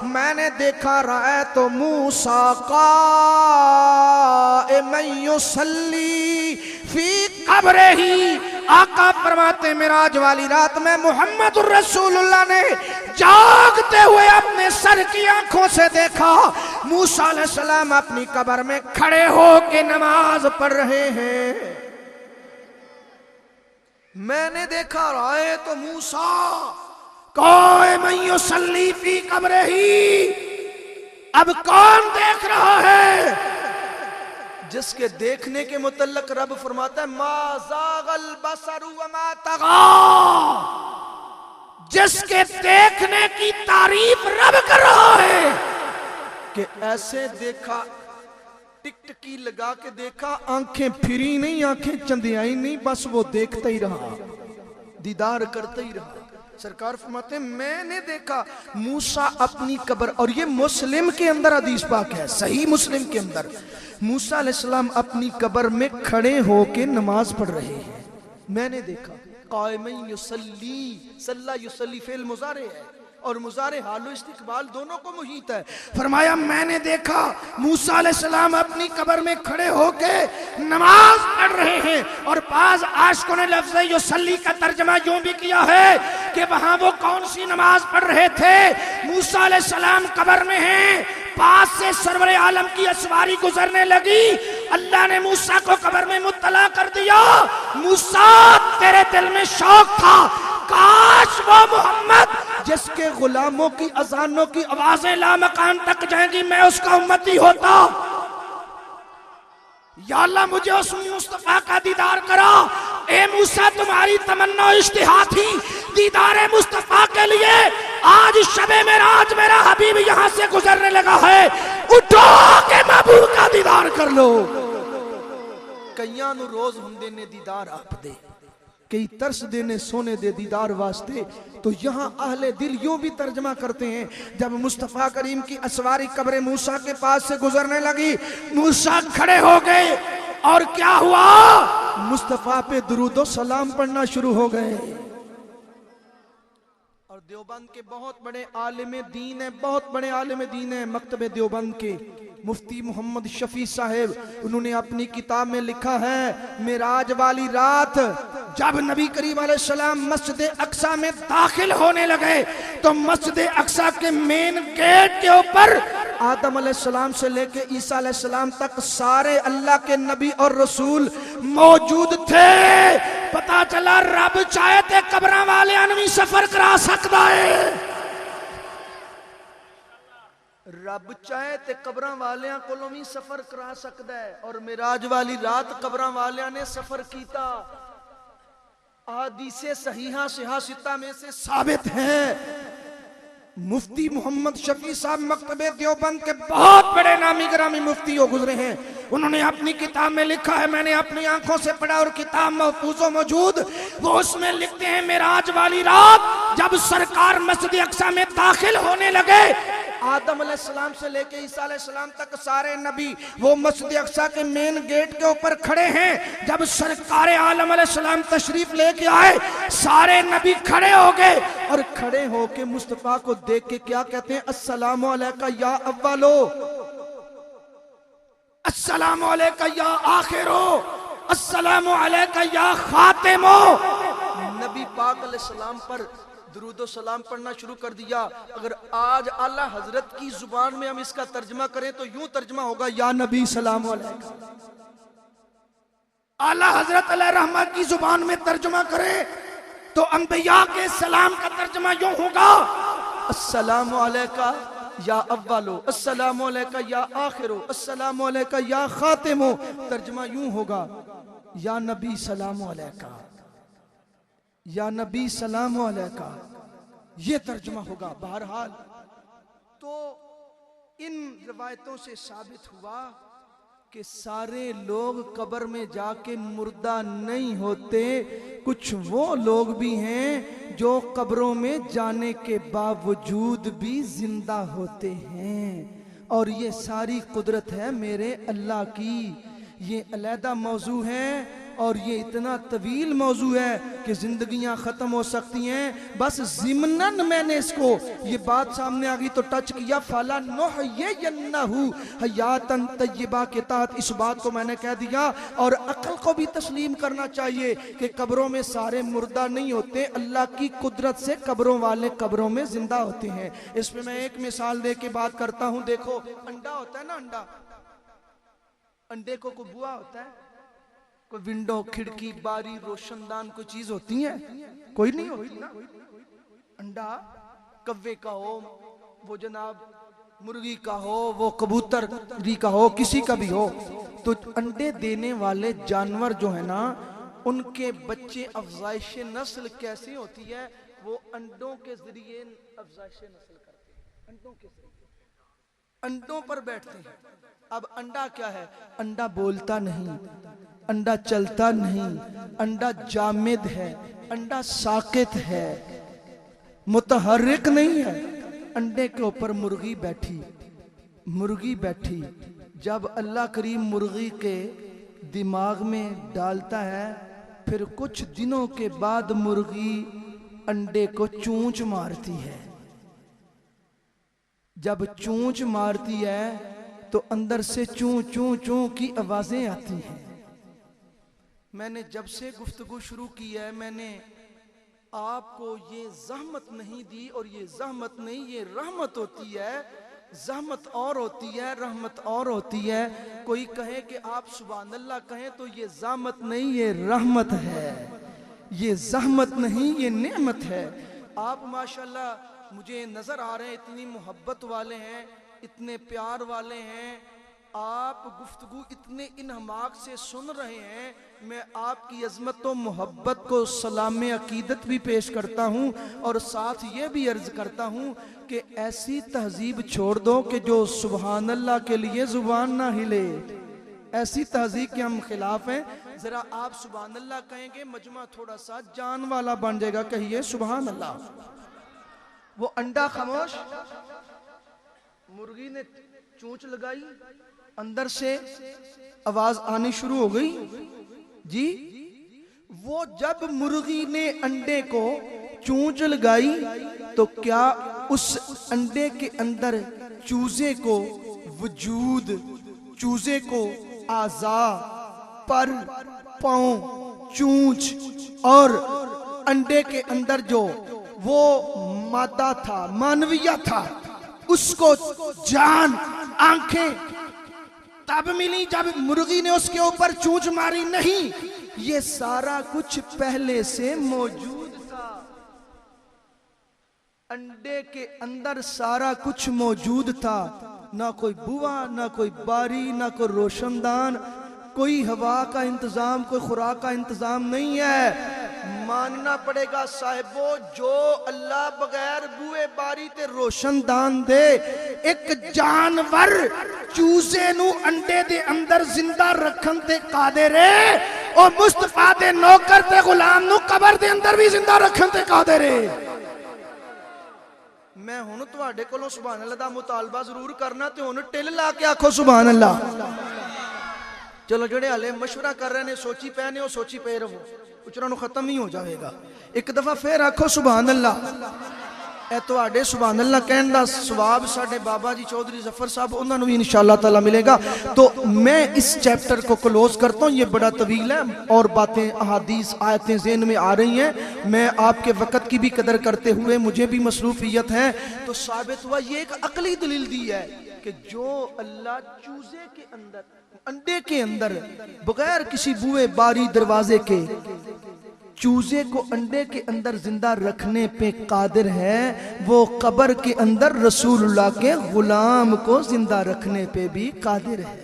Speaker 1: मैंने देखा रहा तो मूसा काइमन युसल्ली फी कब्रिही। आका फरमाते मिराज वाली रात में मोहम्मद रसूलुल्लाह ने जागते हुए अपने सर की आंखों से देखा मूसा अलैहिस्सलाम अपनी कब्र में खड़े होकर नमाज पढ़ रहे हैं। मैंने देखा राय तो मूसा काइमन युसल्ली फी कब्रिही। अब कौन देख रहा है? जिसके देखने के मुतल्लिक रब फरमाता है मा ज़ागल बसरु व मा तग़ा। जिसके देखने की तारीफ रब कर रहा है कि ऐसे देखा, टिकटकी लगा के देखा, आंखें फिरी नहीं, आंखें चंदियाई नहीं, बस वो देखता ही रहा, दीदार करता ही रहा। सरकार फरमाते मैंने देखा मूसा अपनी कब्र, और ये मुस्लिम के अंदर हदीस पाक है, सही मुस्लिम के अंदर, मूसा अलैहिस्सलाम अपनी कब्र में खड़े होके नमाज पढ़ रहे हैं। मैंने देखा काइमन युसल्ली, सल्ला युसल्ली फेल मुजारे है और मुजारे हालो इस्तिकबाल दोनों को मुहीत है। फरमाया मैंने देखा मूसा अलैहिस्सलाम अपनी कब्र में खड़े होके नमाज पढ़ रहे हैं। और पास आशिकों ने लफ्ज़ युसल्ली का तर्जमा यूं भी किया है कि वहां वो कौन सी नमाज पढ़ रहे थे। मूसा अलैहिस्सलाम कब्र में हैं, पास से सरवर आलम की असवारी गुजरने लगी। अल्लाह ने मूसा को कब्र में मुत्तला कर दिया। मूसा तेरे दिल में शौक था, काश वो मोहम्मद जिसके गुलामों की अजानों की आवाजें लामकान तक जाएंगी मैं उसका उम्मती होता।
Speaker 2: या अल्लाह मुझे उस मुस्तफा का दीदार करा। ए मूसा तुम्हारी तमन्ना इश्तिहा थी दीदार मुस्तफा के लिए, आज शबे मेराज मेरा हबीब यहां से गुजरने लगा है, उठो के महबूब का दीदार कर लो।
Speaker 1: कईयां नू रोज हुंदे ने दीदार आप दे, कई तरस देने सोने दे दीदार वास्ते। तो यहाँ अहले दिल यूं भी तर्जमा करते हैं, जब मुस्तफ़ा करीम की असवारी कब्र मूसा के पास से गुजरने लगी,
Speaker 2: मूसा खड़े हो गए और क्या हुआ,
Speaker 1: मुस्तफ़ा पे दुरूदो सलाम पढ़ना शुरू हो गए। और देवबंद के बहुत बड़े आलिम दीन है, बहुत बड़े आलिम दीन है मकतबे देवबंद के मुफ्ती मोहम्मद शफी साहब, उन्होंने अपनी किताब में लिखा है, मेराज वाली रात
Speaker 2: जब नबी करीम अलैहिस्सलाम मस्जिद अक्सा में दाखिल होने लगे तो मस्जिद अक्सा के मेन गेट के ऊपर
Speaker 1: आदम अलैहिस्सलाम से लेके ईसा अलैहिस्सलाम तक सारे अल्लाह के नबी और रसूल
Speaker 2: मौजूद थे। पता चला रब चाहे ते कब्र वाले भी सफर करा सकता है,
Speaker 1: रब चाहे ते कब्र वालियां कोलों भी सफर करा सकता है। और मेराज वाली रात कब्र वालियां ने सफर कीता, हदीसे सहीहा सिहासिता में से साबित है। मुफ्ती मोहम्मद शफी साहब मकतबे देवबंद के
Speaker 2: बहुत बड़े नामी ग्रामी मुफ्ती हो गुजरे हैं, उन्होंने अपनी किताब में लिखा है, मैंने अपनी आंखों से पढ़ा और किताब महफूज मौजूद, वो उसमें लिखते हैं, मेराज वाली रात जब सरकार मस्जिद अक्सा में दाखिल होने लगे,
Speaker 1: आदम अलैहिस्सलाम से लेके ईसा अलैहिस्सलाम तक सारे नबी वो मस्जिद अक्सा के मेन गेट के ऊपर खड़े हैं।
Speaker 2: जब सरकार आलम अलैहिस्सलाम तशरीफ लेके आए, सारे नबी खड़े हो गए
Speaker 1: और खड़े होके मुस्तफा को देख के क्या कहते हैं, अस्सलामु अलैका या अव्वलो,
Speaker 2: अस्सलामु अलैका या आखिरो, अस्सलामु अलैका या खातिमो।
Speaker 1: नबी पाक अलैहिस्सलाम पर दुरूदो सलाम पढ़ना शुरू कर दिया। अगर आज आला हजरत की जुबान में हम इसका तर्जमा करें तो यूं तर्जमा होगा, या नबी सलाम अलैका।
Speaker 2: आला हजरत अलैहि रहमत की जुबान में तर्जमा करें तो अंबिया के सलाम का तर्जमा यूं होगा,
Speaker 1: अस्सलामु अलैका या अव्वलो, अस्सलामु अलैका या आखिरो, अस्सलामु अलैका या खातिमो। तर्जमा यूं होगा, या नबी सलाम अलैका, या नबी सलाम अलैका, ये तर्जुमा होगा। बहरहाल तो इन रिवायतों से साबित हुआ कि सारे लोग कब्र में जाके मुर्दा नहीं होते, कुछ वो लोग भी हैं जो कब्रों में जाने के बावजूद भी जिंदा होते हैं। और ये सारी कुदरत है मेरे अल्लाह की। ये अलहदा मौजू है और ये इतना तवील मौजू है कि जिंदगियां खत्म हो सकती हैं। बस ज़िमनन मैंने इसको ये बात सामने आ गई तो टच किया, फला नुहयिन्नहु हयातन तय्यबा के तहत इस बात को मैंने कह दिया। और अक्ल को भी तस्लीम करना चाहिए कि कब्रों में सारे मुर्दा नहीं होते, अल्लाह की कुदरत से कब्रों वाले कब्रों में जिंदा होते हैं। इस पर मैं एक मिसाल दे के बात करता हूँ। देखो अंडा होता है ना, अंडे को बुआ होता है, कोई विंडो खिड़की बारी रोशनदान कोई चीज होती है, कोई नहीं होती ना। अंडा कव्वे का हो, वो जनाब मुर्गी का हो, वो कबूतरी का हो, किसी का भी हो, तो अंडे देने वाले जानवर जो है ना, उनके बच्चे अफजाइश नस्ल कैसी होती है, वो अंडों के जरिए अफजाइश नस्ल करते हैं, अंडों के जरिए अंडों पर बैठते हैं। अब अंडा क्या है, अंडा बोलता नहीं, अंडा चलता नहीं, अंडा जामिद है, अंडा साकित है, मुतहर्रिक नहीं है। अंडे के ऊपर मुर्गी बैठी। जब अल्लाह करीम मुर्गी के दिमाग में डालता है, फिर कुछ दिनों के बाद मुर्गी अंडे को चूंच मारती है। जब चूंच मारती है तो अंदर से चूं चूं चूं की आवाजें आती हैं। मैंने जब से गुफ्तगू शुरू की है, मैंने आपको ये जहमत नहीं दी, और ये जहमत नहीं, ये रहमत होती है। जहमत और होती है, रहमत और होती है। कोई कहे कि आप सुभान अल्लाह कहें तो ये जहमत नहीं, ये रहमत है। ये जहमत नहीं, ये नेमत है। आप माशाल्लाह मुझे नजर आ रहे हैं, इतनी मोहब्बत वाले हैं, इतने प्यार वाले हैं। आप गुफ्तगू इतने इन्हमाक से सुन रहे हैं, मैं आपकी अजमत व मोहब्बत को सलाम अकीदत भी पेश करता हूँ और साथ ये भी अर्ज करता हूँ कि ऐसी तहजीब छोड़ दो कि जो सुबहान अल्लाह के लिए जुबान ना हिले। ऐसी तहजीब के हम खिलाफ हैं। जरा आप सुबहान अल्लाह कहेंगे, मजमा थोड़ा सा जान वाला बन जाएगा। कहिए सुबहान अल्लाह। वो अंडा खामोश, मुर्गी ने चोंच लगाई, अंदर से आवाज आनी शुरू हो गई जी। वो जब मुर्गी ने अंडे को चोंच लगाई तो क्या उस अंडे के अंदर चूजे को वजूद, चूजे को आजा, पर, पांव, चूंच और अंडे के अंदर जो वो मादा था, मानवीय था, उसको जान, आंखें तब मिली जब मुर्गी ने उसके ऊपर चूंच मारी? नहीं, ये सारा कुछ पहले से मौजूद था। अंडे के अंदर सारा कुछ मौजूद था। ना कोई बुआ, ना कोई बारी, ना कोई रोशनदान, कोई हवा का इंतजाम, कोई खुराक का इंतजाम नहीं है। मानना पड़ेगा साहिबो, जो अल्लाह बगैर बुए बारी ते रोशनदान दे एक जानवर चूजे नू अंडे दे अंदर जिंदा रखन ते कादिर है, और मुस्तफा दे नौकर ते गुलाम नू कबर दे अंदर भी जिंदा रखन ते कादिर है। मैं हुण तुहाडे कोलों सुभान अल्लाह दा मुतालबा जरूर करना, ते हुण टिल ला के आखो सुभान अल्लाह। चलो जेड़े हाले मशवरा कर रहे ने, सोची पे ने, सोची पे रहो, उचरा खत्म नहीं हो जाएगा। एक दफा फिर आखो सुभान अल्लाह। ए तुहाडे सुभान अल्लाह कहने दा सवाब साडे बाबा जी चौधरी जफर साहब उन्हां नूं भी इंशाअल्लाह ताला मिलेगा। तो मैं इस चैप्टर को क्लोज करता हूँ, ये बड़ा तवील है और बातें अहादीस आयतें ज़हन में आ रही हैं। मैं आपके वक़्त की भी कदर करते हुए, मुझे भी मसरूफियत है, तो साबित हुआ ये एक अकली दलील दी है कि जो अल्लाह चूजे के अंदर, अंडे के अंदर, बगैर किसी बुए बारी दरवाजे के चूजे को अंडे के अंदर जिंदा रखने पे कादिर है, वो कब्र के अंदर रसूलुल्लाह के गुलाम को जिंदा रखने पे भी कादिर है।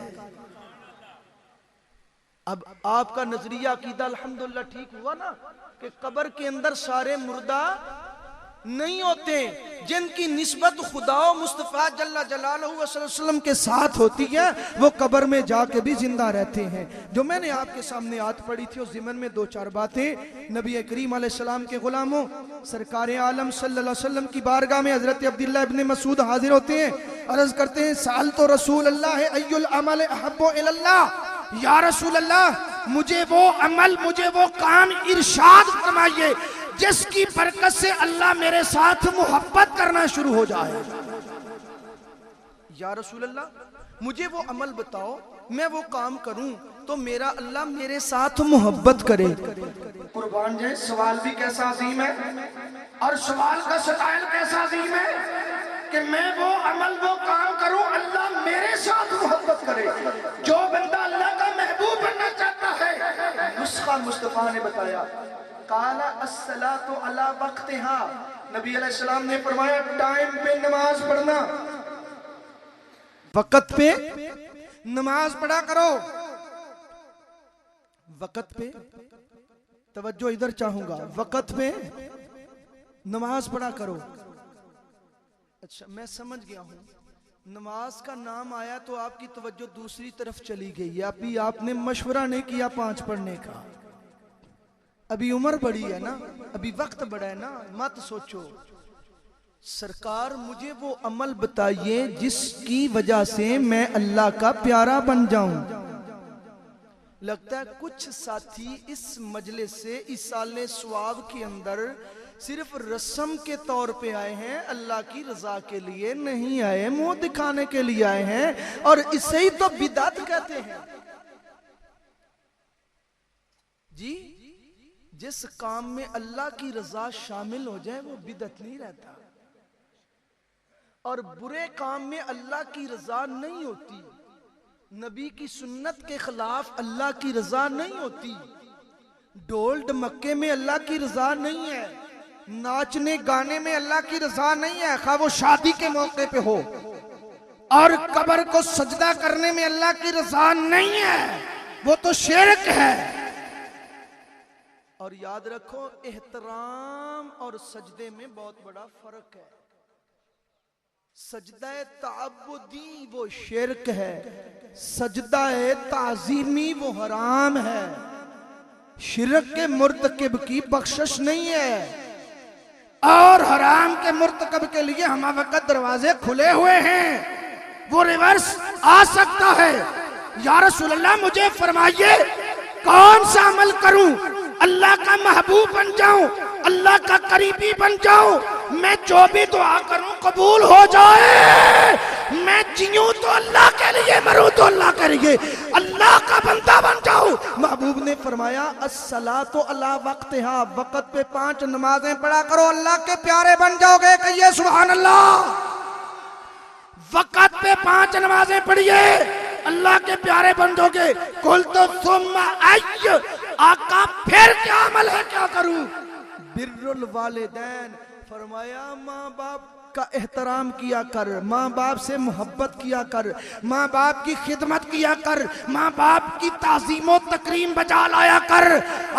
Speaker 1: अब आपका नजरिया अकीदा अल्हम्दुलिल्लाह ठीक हुआ ना कि कब्र के अंदर सारे मुर्दा नहीं होते, जिनकी निस्बत खुदा मुस्तफा जल्ला जलालहू वसल्लम के साथ होती है, वो कब्र में जाके भी जिंदा रहते हैं। जो मैंने आपके सामने आयत पढ़ी थी उस ज़िमन में दो चार बातें। नबी करीम अलैहिस्सलाम के गुलामों, सरकार आलम सल्लल्लाहु अलैहि वसल्लम की बारगाह में हजरत अब्दुल्लाह इब्न मसूद हाजिर होते हैं, अर्ज करते हैं, साल तो रसूल अल्लाह है अय्युल अमल अहब्बु इलल्लाह, या रसूल अल्लाह मुझे वो अमल, मुझे वो काम इरशाद फरमाइए जिसकी बरकत से अल्लाह मेरे साथ मोहब्बत करना शुरू हो जाए। या रसूल अल्लाह मुझे वो अमल बताओ, मैं वो काम करूं तो मेरा अल्लाह मेरे साथ मोहब्बत करे। कुर्बान जाए, सवाल भी कैसा अजीम है और सवाल का स्टाइल कैसा अजीम है कि मैं वो अमल, वो काम करूं, अल्लाह मेरे साथ मोहब्बत करे। जो बंदा अल्लाह का महबूब बनना चाहता है, नुस्खा मुस्तफा ने बताया, काला अस्सलातु अला वक्तिहा, नबी अलैहिस्सलाम ने फरमाया टाइम पे नमाज पढ़ना, वक़्त पे नमाज पढ़ा करो। वक़्त पे, तवज्जो इधर चाहूंगा, वक़्त पे नमाज पढ़ा करो। अच्छा मैं समझ गया हूं, नमाज का नाम आया तो आपकी तवज्जो दूसरी तरफ चली गई। अभी आपने मशवरा नहीं किया 5 पढ़ने का, अभी उम्र बड़ी है ना, अभी वक्त बड़ा है ना, मत सोचो। सरकार मुझे वो अमल बताइए जिसकी वजह से मैं अल्लाह का प्यारा बन जाऊं। लगता है कुछ साथी इस मजलिस से इस साल सवाब के अंदर सिर्फ रस्म के तौर पे आए हैं, अल्लाह की रजा के लिए नहीं आए, मुंह दिखाने के लिए आए हैं, और इसे ही तो बिदअत कहते हैं जी। जिस काम में अल्लाह की रजा शामिल हो जाए वो बिदअत नहीं रहता, और बुरे काम में अल्लाह की रजा नहीं होती, नबी की सुन्नत के खिलाफ अल्लाह की रजा नहीं होती, ढोल ढमक्के में अल्लाह की रजा नहीं है, नाचने गाने में अल्लाह की रजा नहीं है, खा वो शादी के मौके पे हो,
Speaker 2: और कब्र को सजदा करने में अल्लाह की रजा नहीं है, वो तो शिरक है।
Speaker 1: और याद रखो, एहतराम और सजदे में बहुत बड़ा फर्क है। सजदा ताबुदी वो शिरक है, सजदा ताजीमी वो हराम है। शिरक के मुर्तकिब की बख्शिश नहीं है,
Speaker 2: और हराम के मुर्तकब के लिए हम वक्त दरवाजे खुले हुए हैं, वो रिवर्स आ सकता है। या रसूल अल्लाह, मुझे फरमाइए कौन सा अमल करूं, अल्लाह का महबूब बन जाऊं, अल्लाह का करीबी बन जाऊं, मैं जो भी दुआ करूं कबूल हो जाए, मैं जीऊं तो अल्लाह के लिए, मरूं तो अल्लाह के लिए, अल्लाह का बंदा बन जाऊं।
Speaker 1: महबूब ने फरमाया अस्सलातु अला वक्तिहा, वक्त पे 5 नमाजें पढ़ा करो, अल्लाह के प्यारे बन जाओगे। कहिए सुभान अल्लाह।
Speaker 2: वक्त पे 5 नमाजें पढ़िए, अल्लाह के प्यारे बन जाओगे। कुल तो सुम्मा आय, आका फिर क्या अमल है, क्या करूं?
Speaker 1: बिर्रुल वालिदैन, फरमाया माँ बाप का एहतराम किया कर, माँ बाप से मोहब्बत किया कर,
Speaker 2: माँ बाप की खिदमत किया कर, माँ बाप की ताजीमो तकरीम बजा लाया कर,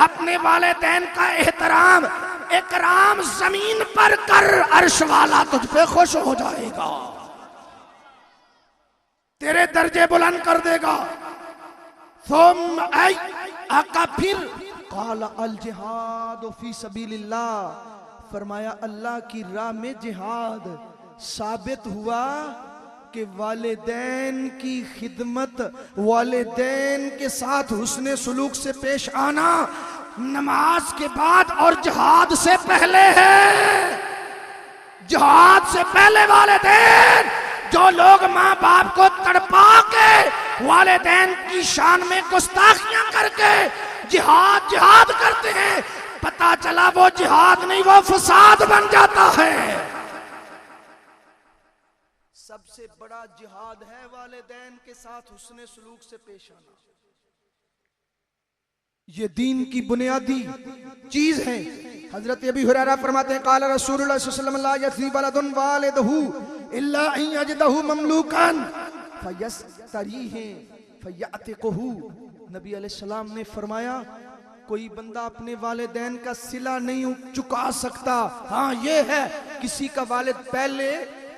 Speaker 2: अपने वालिदैन का एहतराम इकराम जमीन पर कर, अर्श वाला तुझ पे खुश हो जाएगा, तेरे दर्जे बुलंद कर देगा। आका फिर
Speaker 1: काला अल जिहाद फी सबीलिल्लाह, फरमाया अल्लाह की राह में जिहाद। साबित हुआ कि वालिदैन की खिदमत, वालिदैन के साथ हुस्ने सुलूक से पेश आना नमाज के बाद और जिहाद से पहले है। जिहाद से पहले वालिदैन, जो लोग माँ बाप को तड़पा के वालिदैन की शान में गुस्ताखियां करके जिहाद जिहाद करते हैं, पता चला वो जिहाद नहीं, वो फसाद बन जाता है। सबसे बड़ा जिहाद है वालिदैन के साथ हुस्ने सुलूक से पेश आना। ये दीन की बुनियादी चीज है। हजरत अबी हुरैरा फरमाते हैं काला रसूलुल्लाह सल्लल्लाहु अलैहि वसल्लम ला यस्री बलदुन वालिदहु इल्ला अन यजदहु ममलूकन फयस्तरीहि फयअतिकुहु। नबी अलैहिस्सलाम ने फरमाया कोई बंदा अपने वालिदैन का सिला नहीं चुका सकता। हाँ ये है, किसी का वालिद पहले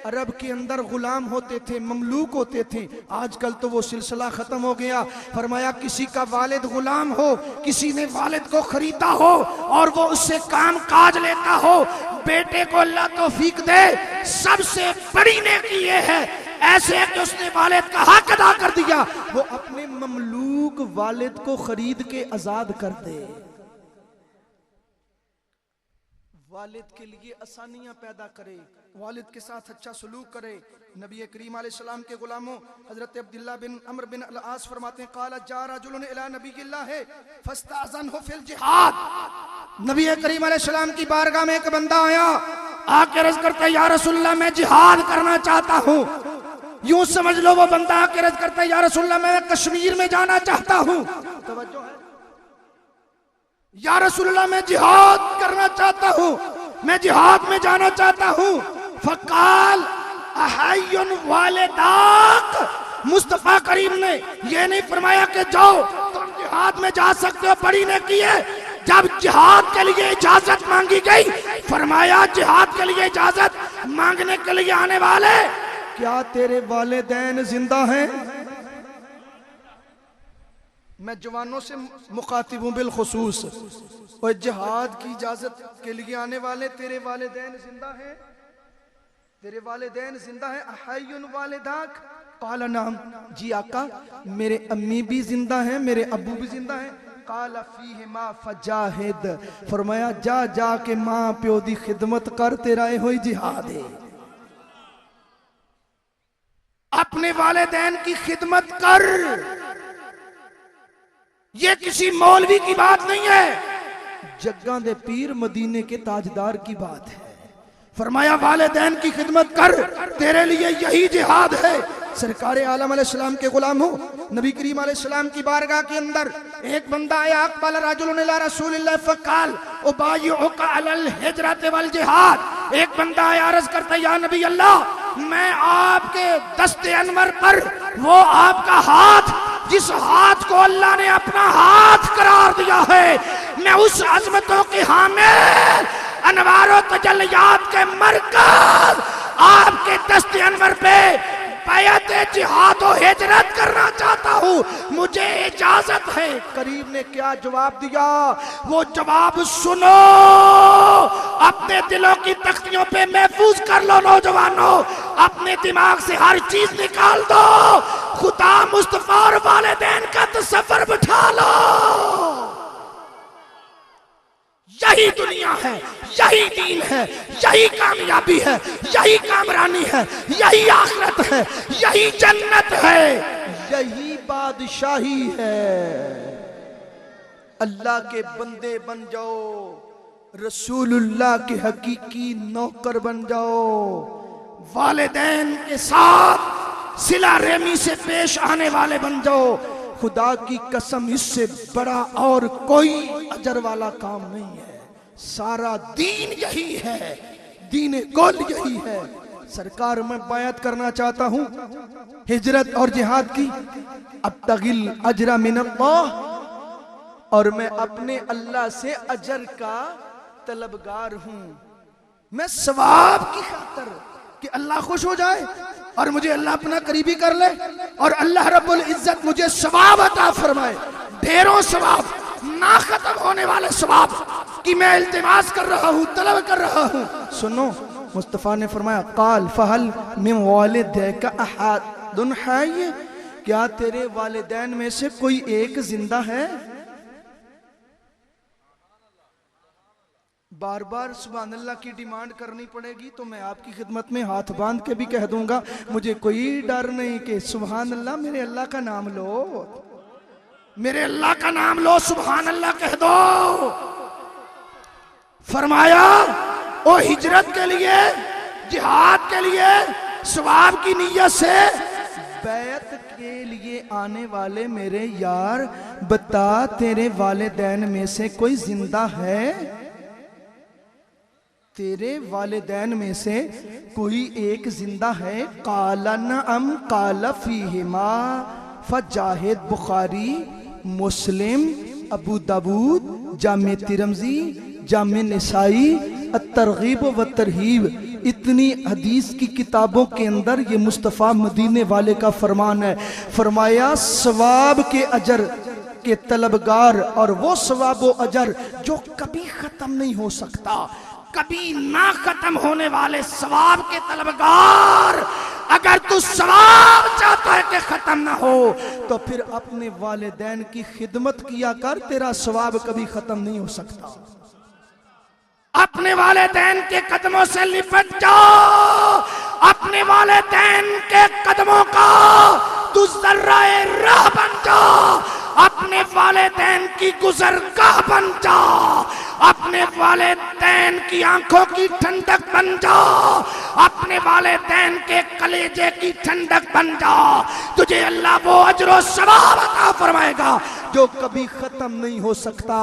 Speaker 1: अरब के अंदर गुलाम होते थे, ममलूक होते थे, आजकल तो वो सिलसिला खत्म हो गया। फरमाया किसी का वालिद गुलाम हो, किसी ने वालिद को खरीदा हो और वो उससे काम काज लेता हो, बेटे को अल्लाह तौफीक दे, सबसे बड़ी नेकी ये है ऐसे है कि उसने वालिद का हक अदा कर दिया, वो अपने ममलूक वालिद को खरीद के आजाद कर दे, वालिद के लिए आसानियां पैदा करे, वालिद के साथ अच्छा सलूक करे। नबी करीम अलैहिस्सलाम के गुलामों हजरत अब्दुल्लाह बिन अम्र बिन अल-आस फरमाते हैं काला जा रजुलन इला नबीयिल्लाह फस्तअज़नहु फिल जिहाद। नबी करीम अलैहिस्सलाम की बारगाह में एक बंदा आया, आके अर्ज करता है या रसूलल्लाह मैं जिहाद करना चाहता हूँ। यूं समझ लो वो बंदा आके अर्ज करता है या रसूलल्लाह मैं कश्मीर में जाना चाहता हूँ। तवज्जो है, या रसूलल्लाह मैं जिहाद करना चाहता हूँ, मैं जिहाद में जाना चाहता हूँ। फकाल अहय्युन वालिदाक, मुस्तफा करीम ने ये नहीं फरमाया कि जाओ तुम जिहाद में जा सकते हो, बड़ी ने की है। जब जिहाद के लिए इजाजत मांगी गई, फरमाया जिहाद के लिए इजाजत मांगने के लिए आने वाले क्या तेरे वालिदैन जिंदा हैं? मैं जवानों से मुखातिब हूं बिलखुसूस, और जिहाद की इजाजत के लिए आने वाले तेरे वालिदैन जिंदा हैं? तेरे वालिदैन जिंदा हैं? अहय्युन वालिदाक? काला नाम, जी आका मेरे अम्मी भी जिंदा हैं, मेरे अब्बू भी जिंदा हैं। काला फीहिमा फजाहिद, फरमाया जा जा के मां प्यो दी खिदमत कर, तेरा ये होई जिहाद है। अपने वालिदैन की खिदमत कर, ये किसी मौलवी की बात नहीं है, जग्गा दे पीर मदीने के ताजदार की बात है। फरमाया वालिदैन की खिदमत कर, तेरे लिए यही जिहाद है। सरकार आलम अलैहिस्सलाम के गुलाम हो, नबी करीम अलैहिस्सलाम की बारगाह के अंदर एक बंदा आया, अक़बल रजुलन इला रसूलिल्लाह फ़क़ाल उबाय्युका अलल हिजरत वल जिहाद। एक बंदा आया, अर्ज करता या नबी अल्लाह
Speaker 2: मैं आपके दस्ते अनवर पर वो आपका हाथ, जिस हाथ को अल्लाह ने अपना हाथ करार दिया है, मैं उस अजमतों की हामिल अनवारो तजल्लियात के मरकज आपके दस्ते अनवर पे बैयत जिहाद और हिजरत करना चाहता हूँ, मुझे इजाजत है। करीब ने क्या जवाब दिया? वो जवाब सुनो, अपने दिलों की तख्तियों पे महफूज कर लो नौजवानों, अपने दिमाग से हर चीज निकाल दो, खुदा मुस्तफा और वालिदैन का तसव्वुर बिठा लो। यही दुनिया है, यही दीन है, यही कामयाबी है, यही कामरानी है, यही आखिरत है, यही जन्नत है, यही बादशाही है। अल्लाह के बंदे बन जाओ, रसूलुल्लाह के हकीकी नौकर बन जाओ, वालिदैन के साथ सिला रेमी से पेश आने वाले बन जाओ। खुदा की कसम, इससे बड़ा और कोई अजर वाला काम नहीं है। सारा दीन यही है, दीन कुल यही है। सरकार, मैं बायत करना चाहता हूं हिजरत और जिहाद की। अब तगिल अजरा मिनल्लाह, और मैं अपने अल्लाह से अजर का तलबगार हूं। मैं सवाब की खातर कि अल्लाह खुश हो जाए और मुझे अल्लाह अपना करीबी कर ले, और अल्लाह रब्बुल इज्जत मुझे सवाब अता फरमाए, ढेरों सवाब, ना खत्म होने वाले सवाब कि मैं इल्तिमास कर रहा हूँ, तलब कर रहा हूँ। सुनो, मुस्तफ़ा ने फरमाया, काल फहल मिन वालिदैका अहादुन हय्य, क्या तेरे वालिदैन में से कोई एक जिंदा है? बार बार सुभान अल्लाह की डिमांड करनी पड़ेगी तो मैं आपकी खिदमत में हाथ बांध के भी कह दूंगा, मुझे कोई डर नहीं कि सुभान अल्लाह, मेरे अल्लाह का नाम लो, मेरे अल्लाह का नाम लो, सुभान अल्लाह कह दो। फरमाया, ओ हिजरत के लिए, जिहाद के लिए, सवाब की नीयत से बैत के लिए आने वाले मेरे यार, बता तेरे वालिदैन में से कोई जिंदा है? तेरे वालिदैन में से कोई एक जिंदा है? काला नअम काला फीहिमा फजाहिद बुखारी, मुस्लिम, अबू दाऊद, जामे तिरमिज़ी, जामे निसाई, अत-तरगीब व तरहीब, इतनी हदीस की किताबों के अंदर ये मुस्तफ़ा मदीने वाले का फरमान है। फरमाया, सवाब के अजर के तलबगार, और वो सवाब व अजर जो कभी खत्म नहीं हो सकता, कभी ना खत्म होने वाले सवाब के तलबगार, अगर तू सवाब चाहता है कि खत्म ना हो तो फिर अपने वालिदैन की खिदमत किया कर, तेरा सवाब कभी खत्म नहीं हो सकता। अपने वालिदैन के कदमों से लिपट जाओ, अपने वालिदैन के कदमों का तू जर्राए राह बन जाओ, अपने वालिदैन की गुजरगाह बन जाओ, अपने वालिदैन की आंखों की ठंडक बन जाओ, अपने वालिदैन के कलेजे की ठंडक बन जाओ। तुझे अल्लाह वो अजर सवाब अता फरमाएगा जो कभी खत्म नहीं हो सकता।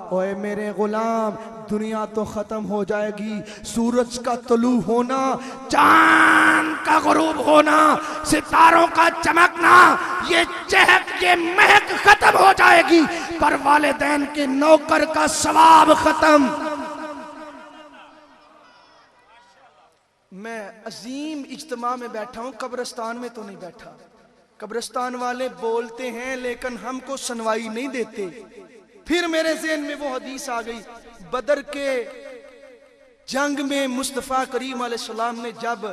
Speaker 2: ओए मेरे गुलाम, दुनिया तो खत्म हो जाएगी, सूरज का तलू होना, चांद का गुरूब होना, सितारों का चमकना, ये चहक, ये महक खत्म हो जाएगी, पर वालिदैन के नौकर का सवाब खत्म। मैं अजीम इज्तिमा में बैठा हूं, कब्रिस्तान में तो नहीं बैठा। कब्रिस्तान वाले बोलते हैं लेकिन हमको सुनवाई नहीं देते। फिर मेरे ज़हन में वो हदीस आ गई, बदर के जंग में मुस्तफ़ा करीम अलैहिस्सलाम ने जब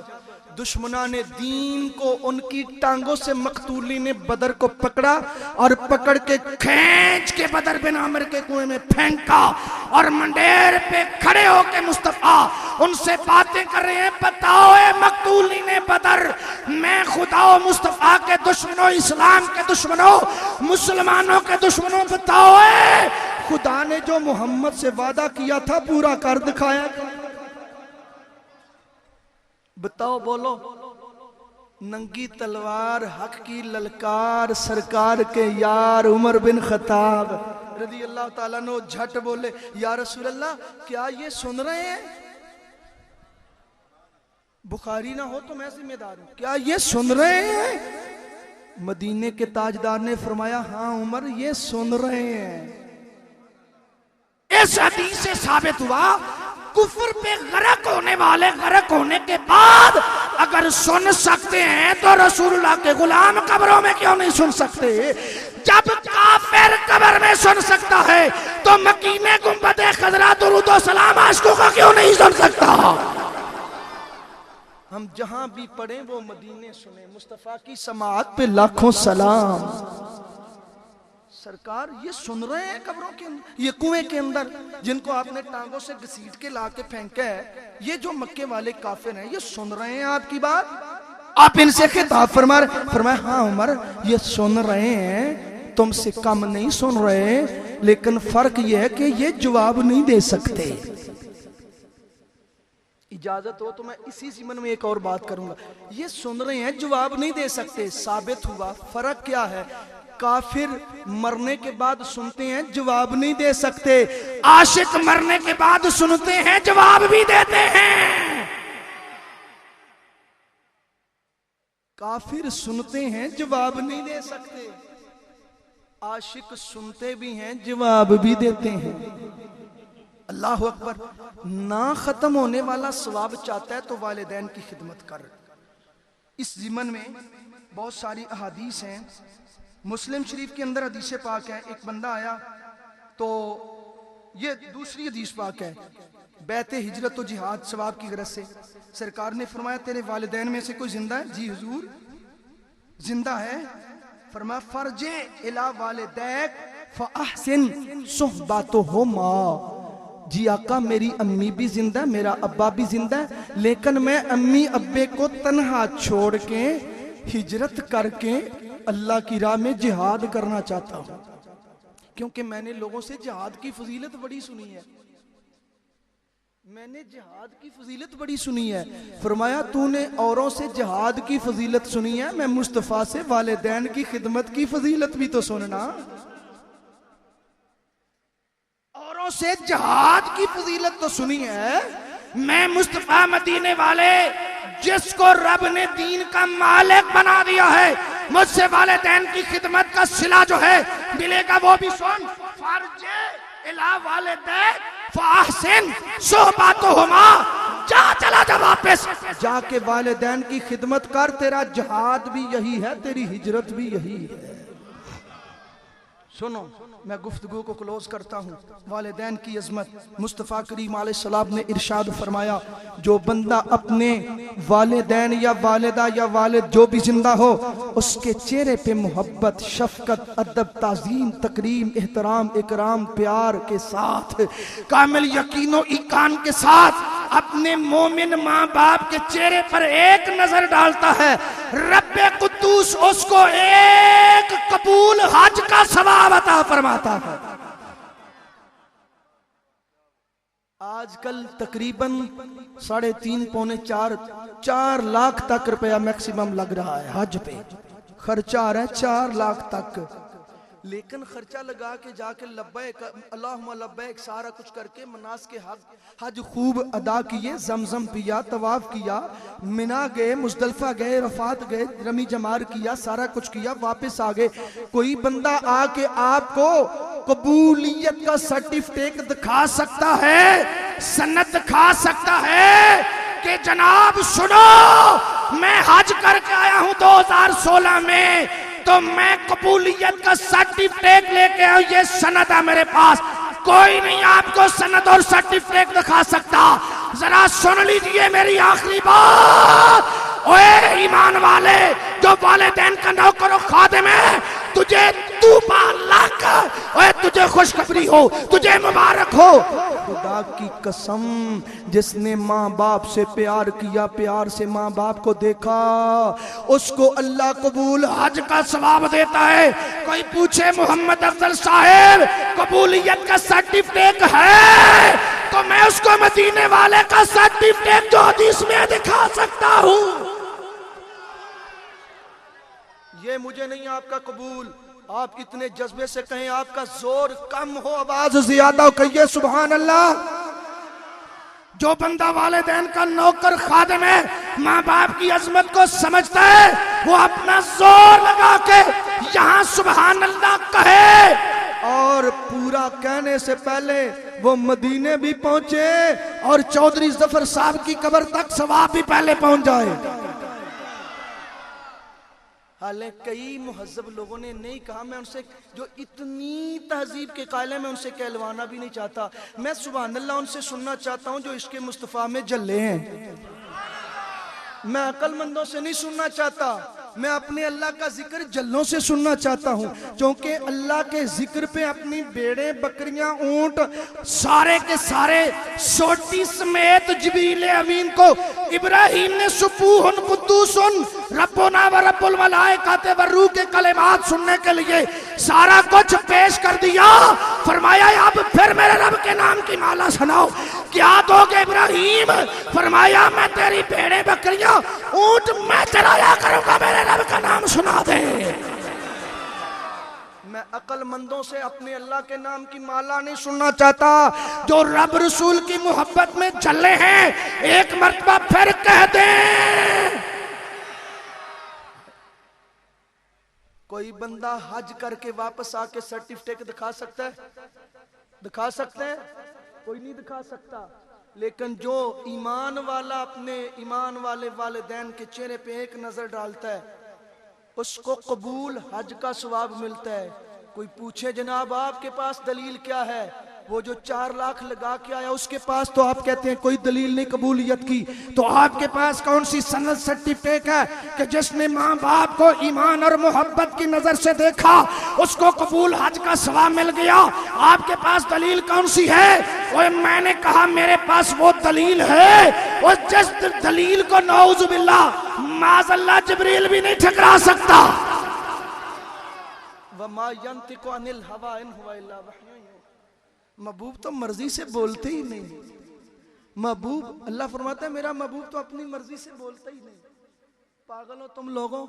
Speaker 2: दुश्मना ने दीन को उनकी टांगों से मकतूली ने बदर को पकड़ा और पकड़ के खींच के बदर बिन आमिर के कुएं में फेंका, और मंडेर पे खड़े होके मुस्तफ़ा उनसे बातें कर रहे हैं, बताओ ए मकतूली ने बदर, मैं खुदा मुस्तफ़ा के दुश्मनों, इस्लाम के दुश्मनों, मुसलमानों के दुश्मनों, बताओ ए खुदा ने जो मोहम्मद से वादा किया था पूरा कर दिखाया? बताओ, बोलो। नंगी तलवार, हक की ललकार, सरकार के यार उमर बिन खत्ताब रज़ी अल्लाह ताला अन्हु झट बोले, या रसूल अल्लाह, क्या ये सुन रहे हैं?
Speaker 1: बुखारी ना हो तो मैं जिम्मेदार हूं। क्या ये सुन रहे हैं? मदीने के ताजदार ने फरमाया, हाँ उमर ये सुन रहे हैं।
Speaker 2: इस हदीस से साबित हुआ कुफर पे गरक होने वाले गरक होने के बाद अगर सुन सकते हैं तो रसूलुल्लाह के गुलाम कब्रों में क्यों नहीं सुन सकते? जब काफिर कब्र में सुन सकता है तो मकीने गुंबदे खजरा दुरूद व सलाम आशिकों का क्यों नहीं सुन सकता?
Speaker 1: हम जहां भी पढ़े वो मदीने सुने। मुस्तफा की समाअत पे लाखों सलाम। सरकार ये सुन रहे हैं कब्रों के अंदर, ये कुएं के अंदर जिनको आपने टांगों से घसीट के ला के फेंका है, ये जो मक्के वाले काफिर हैं, ये सुन रहे हैं आपकी बात? आप इनसे खिताब फरमाए, हाँ उमर ये सुन रहे हैं, तुमसे कम नहीं सुन रहे, लेकिन फर्क यह है कि ये जवाब नहीं दे सकते। इजाजत हो तो मैं इसी ज़िमन में एक और बात करूंगा। ये सुन रहे हैं, जवाब नहीं दे सकते, साबित हुआ। फर्क क्या है? काफिर मरने के बाद सुनते हैं, जवाब नहीं दे सकते।
Speaker 2: आशिक मरने के बाद सुनते हैं, जवाब भी देते हैं।
Speaker 1: काफिर सुनते हैं, जवाब नहीं दे सकते। आशिक सुनते भी हैं, जवाब भी देते हैं। अल्लाह अकबर। ना खत्म होने वाला सवाब चाहता है तो वालिदैन की खिदमत कर। इस ज़िमन में बहुत सारी अहादीस हैं। मुस्लिम शरीफ के अंदर हदीस पाक है। एक बंदा आया तो ये दूसरी हदीस पाक है, बैत हिजरत व जिहाद सवाब की गरज से। सरकार ने फरमाया, तेरे वालिदैन में से कोई जिंदा है? जी हुजूर जिंदा है। फरमाया, फरजे इला वालिदैक फअहसिन सुहबतहुमा। जी आका, मेरी अम्मी भी जिंदा है, मेरा अब्बा भी जिंदा है, लेकिन मैं अम्मी अब्बे को तन्हा छोड़ के हिजरत करके अल्लाह की राह में जिहाद करना चाहता हूं, क्योंकि मैंने लोगों से जिहाद की फजीलत बड़ी सुनी है। मैंने जिहाद की फजीलत बड़ी सुनी है। फरमाया, तूने औरों से जिहाद की फजीलत सुनी है, मैं मुस्तफा से वालिदैन की खिदमत की फजीलत भी तो सुनना।
Speaker 2: औरों से जिहाद की फजीलत तो सुनी है, मैं मुस्तफा मदीने वाले जिसको रब ने दीन का मालिक बना दिया है, मुझसे वालिदैन की खिदमत का सिला जो है मिलेगा, वो भी सुन। फर्जे इला वालिदैन फअहसिन सुहबतहुमा। जा, चला जा वापस,
Speaker 1: जाके वालिदैन की खिदमत कर। तेरा जिहाद भी यही है, तेरी हिजरत भी यही है। सुनो, मैं गुफ्तगू को क्लोज करता हूँ। वालिदैन की अजमत। मुस्तफ़ा करीम अलैहिस्सलाम ने इरशाद फरमाया, जो बंदा अपने वालिदैन या वालिदा या वालिद जो भी जिंदा हो, उसके चेहरे पे मोहब्बत, शफकत, अदब, ताज़ीम, तकरीम, एहतराम, इकराम, प्यार के साथ,
Speaker 2: कामिल यकीनो ईकान के साथ अपने मोमिन माँ बाप के चेहरे पर एक नजर डालता है, रब्बे कुद्दूस उसको एक कबूल हज का सवाब अता फरमाता है।
Speaker 1: आजकल तकरीबन 3.5 पौने 4 लाख तक रुपया मैक्सिमम लग रहा है हज पे। खर्चा आ रहा है 4 लाख तक। लेकिन खर्चा लगा के जाके लब्बैक अल्लाहुम्मा लब्बैक सारा कुछ करके मनास के हज खूब अदा किए, जमजम पिया, तवाफ किया, मिना गए, मुजदलफा गए, रफात गए, रमी जमार किया, सारा कुछ किया, वापस आ गए। कोई बंदा आके आपको कबूलियत का सर्टिफिकेट दिखा सकता है, सनद दिखा सकता है कि जनाब सुनो, मैं हज करके आया हूं 2016 में, तो मैं कबूलियत का सर्टिफिकेट लेके आया, ये सनद है मेरे पास। कोई नहीं आपको सनद और सर्टिफिकेट दिखा सकता। जरा सुन लीजिए मेरी आखिरी बात। ओए ईमान वाले, जो वालिदैन का नौकर और खादिम है, तुझे तूबा लक, ओए तुझे खुशखबरी हो, तुझे मुबारक हो। खुदा की कसम, जिसने माँ बाप से प्यार किया, प्यार से माँ बाप को देखा, उसको अल्लाह कबूल
Speaker 2: हज का सवाब देता है। कोई पूछे मोहम्मद अफजल साहब कबूलियत का सर्टिफिकेट है, तो मैं उसको मदीने वाले का सर्टिफिकेट जो हदीस में दिखा सकता हूं।
Speaker 1: ये मुझे नहीं आपका कबूल। आप इतने जज्बे से कहें, आपका जोर कम हो, आवाज ज्यादा हो, कहिए सुभान अल्लाह।
Speaker 2: जो बंदा वालिदैन का नौकर खादिम है, माँ बाप की अजमत को समझता है, वो अपना जोर लगा के यहाँ सुभान अल्लाह कहे।
Speaker 1: और पूरा कहने से पहले वो मदीने भी पहुंचे और चौधरी जफर साहब की कब्र तक सवाब भी पहले पहुंच जाए। हालांकि कई मुहज्जब लोगों ने नहीं कहा, मैं उनसे जो इतनी तहजीब के कायल हैं, मैं उनसे कहलवाना भी नहीं चाहता। मैं सुभान अल्लाह उनसे सुनना चाहता हूं जो इश्क़ मुस्तफ़ा में जले हैं। मैं अक्लमंदों से नहीं सुनना चाहता, मैं अपने अल्लाह का जिक्र जल्लों से सुनना चाहता हूँ, क्योंकि अल्लाह के जिक्र पे अपनी भेड़े बकरियां ऊंट
Speaker 2: सारे के सारे सोटी समेत जिब्रील अमीन को इब्राहिम ने सुबूहुन कुद्दूसुन रब्बुना व रब्बुल मलाइकाति व रूह के कलिमात सुनने के लिए सारा कुछ पेश कर दिया। फरमाया अब फिर मेरे रब के नाम की माला सुनाओ। क्या दोगे इब्राहिम? फरमाया मैं तेरी भेड़े बकरियां ऊंट मैं चलाया करूंगा, मेरे रब का नाम सुना दे।
Speaker 1: मैं अक्लमंदों से अपने अल्लाह के नाम की माला नहीं सुनना चाहता।
Speaker 2: जो रब रसूल की मोहब्बत में जले हैं, एक मर्तबा फिर कह दे।
Speaker 1: कोई बंदा हज करके वापस आके सर्टिफिकेट दिखा सकता है? दिखा सकते हैं? कोई नहीं दिखा सकता। लेकिन जो ईमान वाला अपने ईमान वाले वालिदैन के चेहरे पे एक नजर डालता है, उसको कबूल हज का सवाब मिलता है। कोई पूछे जनाब आपके पास दलील क्या है? वो जो 4 लाख लगा के आया उसके पास तो आप कहते हैं कोई दलील नहीं कबूलियत की।
Speaker 2: तो आपके पास कौन सी सनद सर्टिफिकेट है कि जिसने माँ बाप को ईमान और मोहब्बत की नजर से देखा उसको कबूल हज का सवाब मिल गया? आपके पास दलील कौन सी है? और मैंने कहा मेरे पास वो दलील है, और जिस दलील को नऊजुबिल्लाह माज़अल्लाह जिब्रील भी नहीं ठकरा सकता।
Speaker 1: वमा यंतिकु अनिल हवा इन हुवा इल्ला वह्युन। महबूब तो मर्जी से बोलते ही नहीं। महबूब अल्लाह फरमाता है मेरा महबूब तो अपनी मर्जी से बोलता ही नहीं। पागल हो तुम लोगों,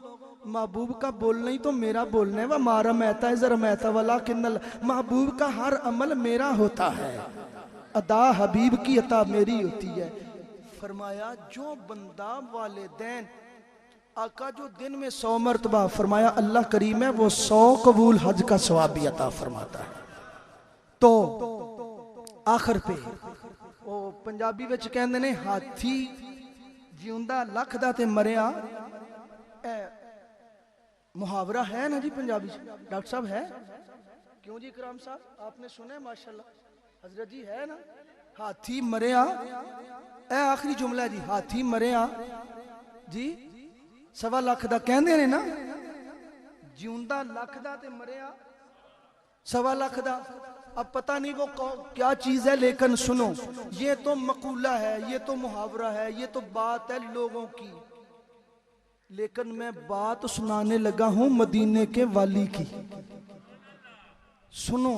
Speaker 1: महबूब का बोलना ही तो मेरा बोलना है। वह मारा महता है जरा महता वाला किन्नल, महबूब का हर अमल मेरा होता है, अदा हबीब की अता मेरी होती है। फरमाया जो बंदा वालिदैन आका जो दिन में 100 मरतबा, फरमाया अल्लाह करीम है वो 100 कबूल हज का सवाब भी अता फरमाता है। तो आखिर पे वो पंजाबी विच कहंदे ने हाथी जिउंदा लख दा ते मरिया। मुहावरा है ना जी पंजाबी डॉक्टर साहब है? क्यों जी इकराम साहब आपने सुने? माशाल्लाह हजरत जी है ना। हाथी मरिया, ए आखिरी जुमला जी, हाथी मरिया जी 1.25 लाख दा कहंदे ने ना। जिउंदा लख दा ते मरिया 1.25 लाख दा। अब पता नहीं वो क्या चीज है, लेकिन सुनो ये तो मकूला है, ये तो मुहावरा है, ये तो बात है लोगों की। लेकिन मैं बात सुनाने लगा हूं मदीने के वाली की। सुनो,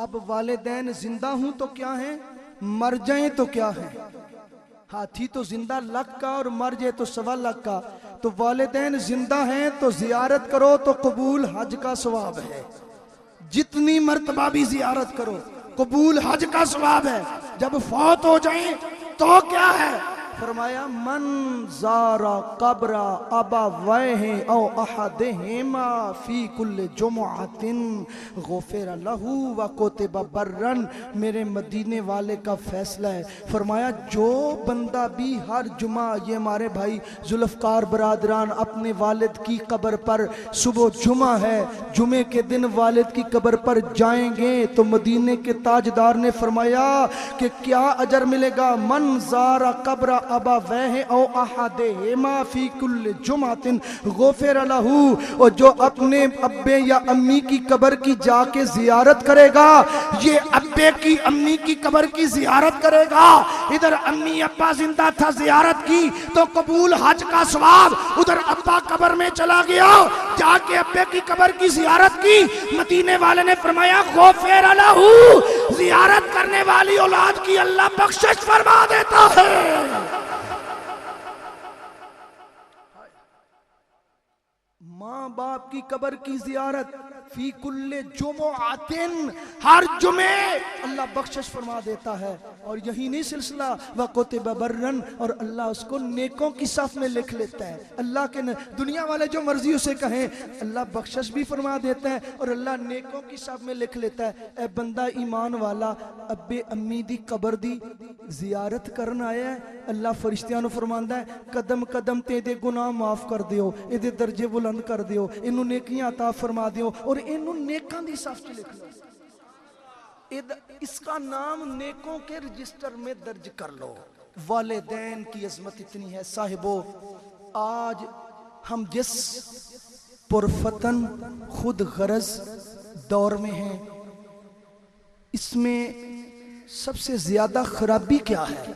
Speaker 1: अब वालिदैन जिंदा हूं तो क्या है, मर जाए तो क्या है। हाथी तो जिंदा लाख का और मर जाए तो 1.25 लाख का। तो वालिदैन जिंदा हैं तो जियारत करो तो कबूल हज का सवाब है। जितनी मर्तबा भी जियारत करो कबूल हज का सवाब है। जब फौत हो जाए तो क्या है? फरमाया मन ज़ारा कब्रा अबावैहि औ अहदिहिमा फी कुल्ल जुमुअतिन गुफिर लहू व कुतिबा बर्रन। मेरे मदीने वाले का फैसला है। फरमाया जो बंदा भी हर जुमा, ये हमारे भाई जुल्फकार बरादरान अपने वालिद की कब्र पर, सुबह जुमा है, जुमे के दिन वालिद की कब्र पर जाएंगे तो मदीने के ताजदार ने फरमाया कि क्या अजर मिलेगा। मन ज़ारा कब्रा अबा वह औ अहदिहिमा फी कुल्ल जुमातिन गुफिर लहू। और जो अपने अब्बे या अम्मी की कब्र की जाके जियारत करेगा, ये अब्बे की अम्मी की कब्र की जियारत करेगा। इधर अम्मी अब्बा जिंदा था जियारत की तो कबूल हज का सवाब, उधर अब्बा कब्र में चला गया जाके अब्बे की कब्र की जियारत की। मदीने वाले ने फरमाया गुफिर लहू, जियारत करने वाली औलाद की अल्लाह बख्शिश फरमा देता है। माँ बाप की कब्र की जियारत फी कुल्ले जुमुअतिन, हर जुमे अल्लाह बख्शिश फरमा देता है। और यही नहीं सिलसिला व कुतिबा बर्रन, और अल्लाह उसको नेकों की साफ में लिख लेता है। अल्लाह के दुनिया वाले जो मर्जी उसे कहें, अल्लाह बख्शिश भी फरमा देता है और अल्लाह नेकों की साफ में लिख लेता है। ए बंदा ईमान वाला, अब्बे अम्मी दी कबर दी जियारत करन आया है, अल्लाह फरिश्तियां नूं फरमांदा है कदम कदम ते दे गुनाह माफ कर दियो, इहदे दर्जे बुलंद कर दियो, इनू नेकियां अता फरमा दियो और इनू नेकां दी साफ च लिख लो। इसका नाम नेकों के रजिस्टर में दर्ज कर लो। वालिदैन की अजमत इतनी है साहिबो, आज हम जिस पुरफतन खुद गरज दौर में हैं, इसमें सबसे ज्यादा खराबी क्या है?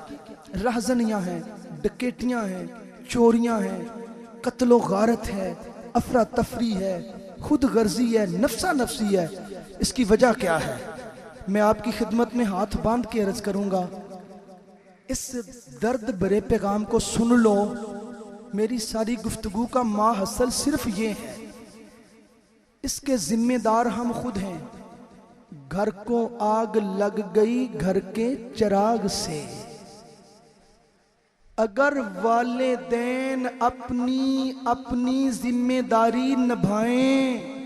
Speaker 1: रहजनियां हैं, डकैतियां हैं, चोरियां हैं, कत्लो गारत है, अफरा तफरी है, खुद गर्जी है, नफ्सा नफसी है। इसकी वजह क्या है? मैं आपकी खिदमत में हाथ बांध के अर्ज करूंगा, इस दर्द भरे पैगाम को सुन लो। मेरी सारी गुफ्तगू का माहसल सिर्फ ये है, इसके जिम्मेदार हम खुद हैं। घर को आग लग गई घर के चिराग से, अगर वालिदैन अपनी अपनी जिम्मेदारी निभाएं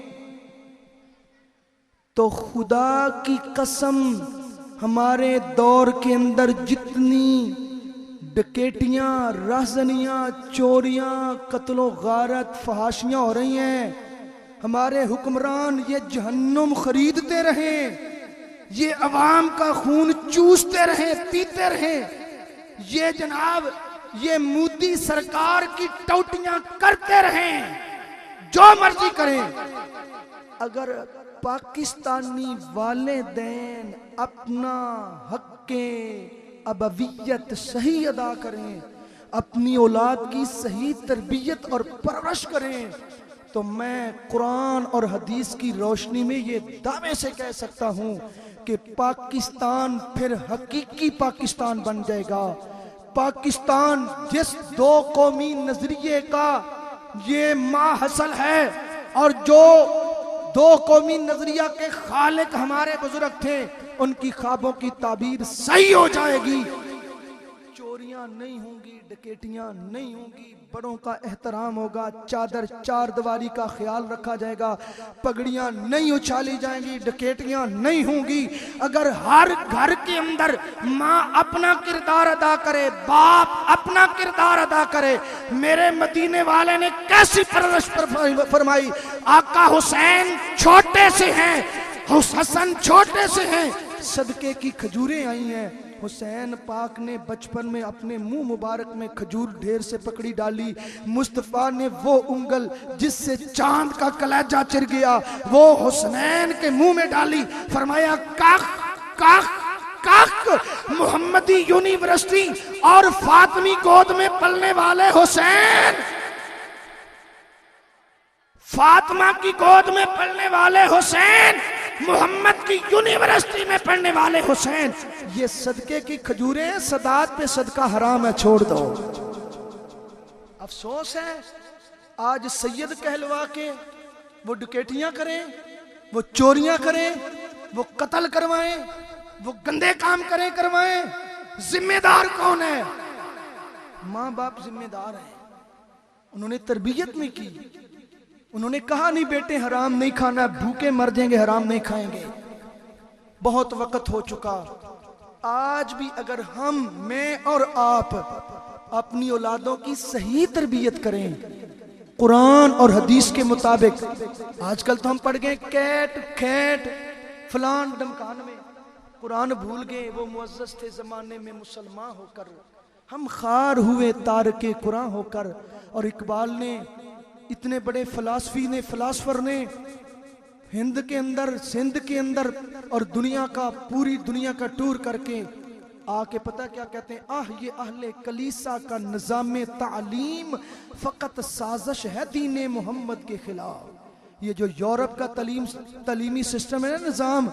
Speaker 1: तो खुदा की कसम हमारे दौर के अंदर जितनी डकैतियां, रहजनियां, चोरियां, कत्लो गारत, फहाशियां हो रही हैं, हमारे हुक्मरान ये जहन्नुम खरीदते रहे, ये अवाम का खून चूसते रहे, पीते रहे, ये जनाब ये मोदी सरकार की टौटियां करते रहे, जो मर्जी करें। अगर पाकिस्तानी वालिदैन अपना हक़्क़े अबवियत सही अदा करें, अपनी औलाद की सही तरबियत और परवरिश करें, तो मैं कुरान और हदीस की रोशनी में ये दावे से कह सकता हूं कि पाकिस्तान फिर हकीकी पाकिस्तान बन जाएगा। पाकिस्तान जिस दो कौमी नजरिए का ये माहसल है और जो दो कौमी नजरिया के खालिक हमारे बुजुर्ग थे, उनकी ख्वाबों की ताबीर सही हो जाएगी। चोरियां नहीं होंगी, डकैतियां नहीं होंगी, बड़ों का एहतराम होगा, चादर चार दीवारी का ख्याल रखा जाएगा, पगड़ियां नहीं उछाली जाएंगी, डकैतियां नहीं होंगी। अगर हर घर के अंदर माँ अपना किरदार अदा करे, बाप अपना किरदार अदा करे। मेरे मदीने वाले ने कैसी परवरिश फरमाई। आका हुसैन छोटे से हैं, हसन छोटे से हैं, सदके की खजूरें आई हैं। हुसैन पाक ने बचपन में अपने मुंह मुबारक में खजूर ढेर से पकड़ी डाली। मुस्तफा ने वो उंगल जिससे चांद का कलेजा चिर गया, वो हुसैन के मुंह में डाली। फरमाया काक काक काक, मोहम्मदी यूनिवर्सिटी और फातिमी गोद में पलने वाले हुसैन, फातिमा की गोद में पलने वाले हुसैन, मोहम्मद की यूनिवर्सिटी में पढ़ने वाले हुसैन, ये सदके की खजूरें, सदात पे सदका हराम है, छोड़ दो। अफसोस है आज सैयद कहलवा के वो डकैतियां करें, वो चोरियां करें, वो कत्ल करवाएं, वो गंदे काम करें करवाएं। जिम्मेदार कौन है? माँ बाप जिम्मेदार है। उन्होंने तरबियत नहीं की, उन्होंने कहा नहीं बेटे हराम नहीं खाना, भूखे मर जाएंगे, हराम नहीं खाएंगे। बहुत वक्त हो चुका। आज भी अगर हम, मैं और आप अपनी औलादों की सही तरबियत करें कुरान और हदीस के मुताबिक। आजकल तो हम पढ़ गए कैट खैट फलान डमकान में, कुरान भूल गए। वो मुअज़्ज़ज़ थे जमाने में मुसलमान होकर, हम खार हुए तारके कुरान होकर। और इकबाल ने, इतने बड़े फलासफी ने, फिलासफर ने हिंद के अंदर, सिंध के अंदर और दुनिया का, पूरी दुनिया का टूर करके आके पता क्या कहते हैं? ये अहले कलीसा का निज़ाम तालीम फकत साजिश है दीन मोहम्मद के खिलाफ। ये जो यूरोप का तालीमी सिस्टम है ना, निज़ाम,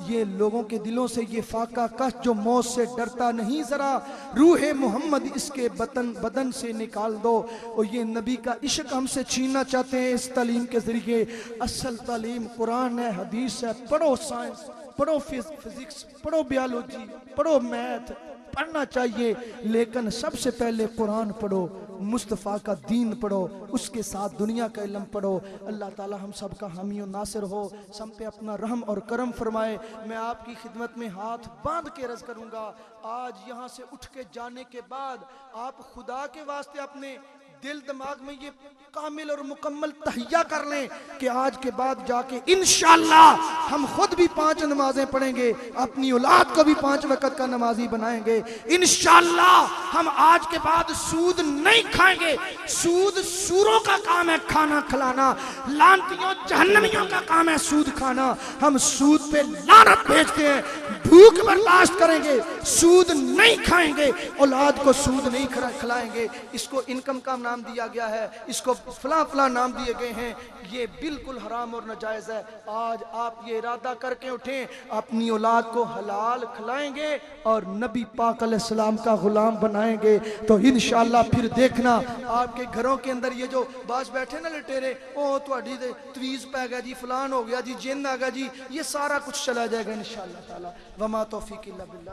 Speaker 1: ये लोगों के दिलों से ये फाका कश जो मौत से डरता नहीं, जरा रूह मोहम्मद इसके बदन से निकाल दो। और ये नबी का इश्क हमसे छीनना चाहते हैं इस तालीम के जरिए। असल तालीम कुरान है, हदीस है। पढ़ो साइंस, पढ़ो फिजिक्स, पढ़ो बायोलॉजी, पढ़ो मैथ, पढ़ना चाहिए, लेकिन सबसे पहले कुरान पढ़ो, मुस्तफ़ा का दीन पढ़ो, उसके साथ दुनिया का इल्म पढ़ो। अल्लाह ताला हम सब का हामी और नासिर हो, सब पे अपना रहम और करम फरमाए। मैं आपकी खिदमत में हाथ बांध के अर्ज़ करूँगा, आज यहाँ से उठ के जाने के बाद आप खुदा के वास्ते अपने दिल दिमाग में ये कामिल और मुकम्मल तहिया कर लें कि आज के बाद जाके इंशाअल्लाह हम खुद भी 5 नमाजें पढ़ेंगे, अपनी औलाद को भी 5 वक्त का नमाजी बनाएंगे। इंशाअल्लाह हम आज के बाद सूद नहीं खाएंगे। सूद सूरों का काम है खाना खिलाना, लानतियों जहन्नमियों का काम है सूद खाना। हम सूद पे लानत भेजते हैं, भूख बर्दाश्त करेंगे, सूद नहीं खाएंगे, औलाद को सूद नहीं खिलाएंगे। इसको इनकम का नाम दिया गया है, इसको फला फला नाम दिए गए हैं, ये बिल्कुल हराम और नाजायज है। आज आप ये इरादा करके उठें, अपनी औलाद को हलाल खिलाएंगे और नबी पाक अलैहिस्सलाम का गुलाम बनाएंगे, तो इंशाअल्लाह फिर देखना आपके घरों के अंदर ये जो बास बैठे ना लटेरे, ओ तुहाडी दे तवीज पै गया जी, फलान हो गया जी, जिन आ गया जी, ये सारा कुछ चला जाएगा इंशाअल्लाह ताला। वमा तौफीक इल्ला बिल्लाह।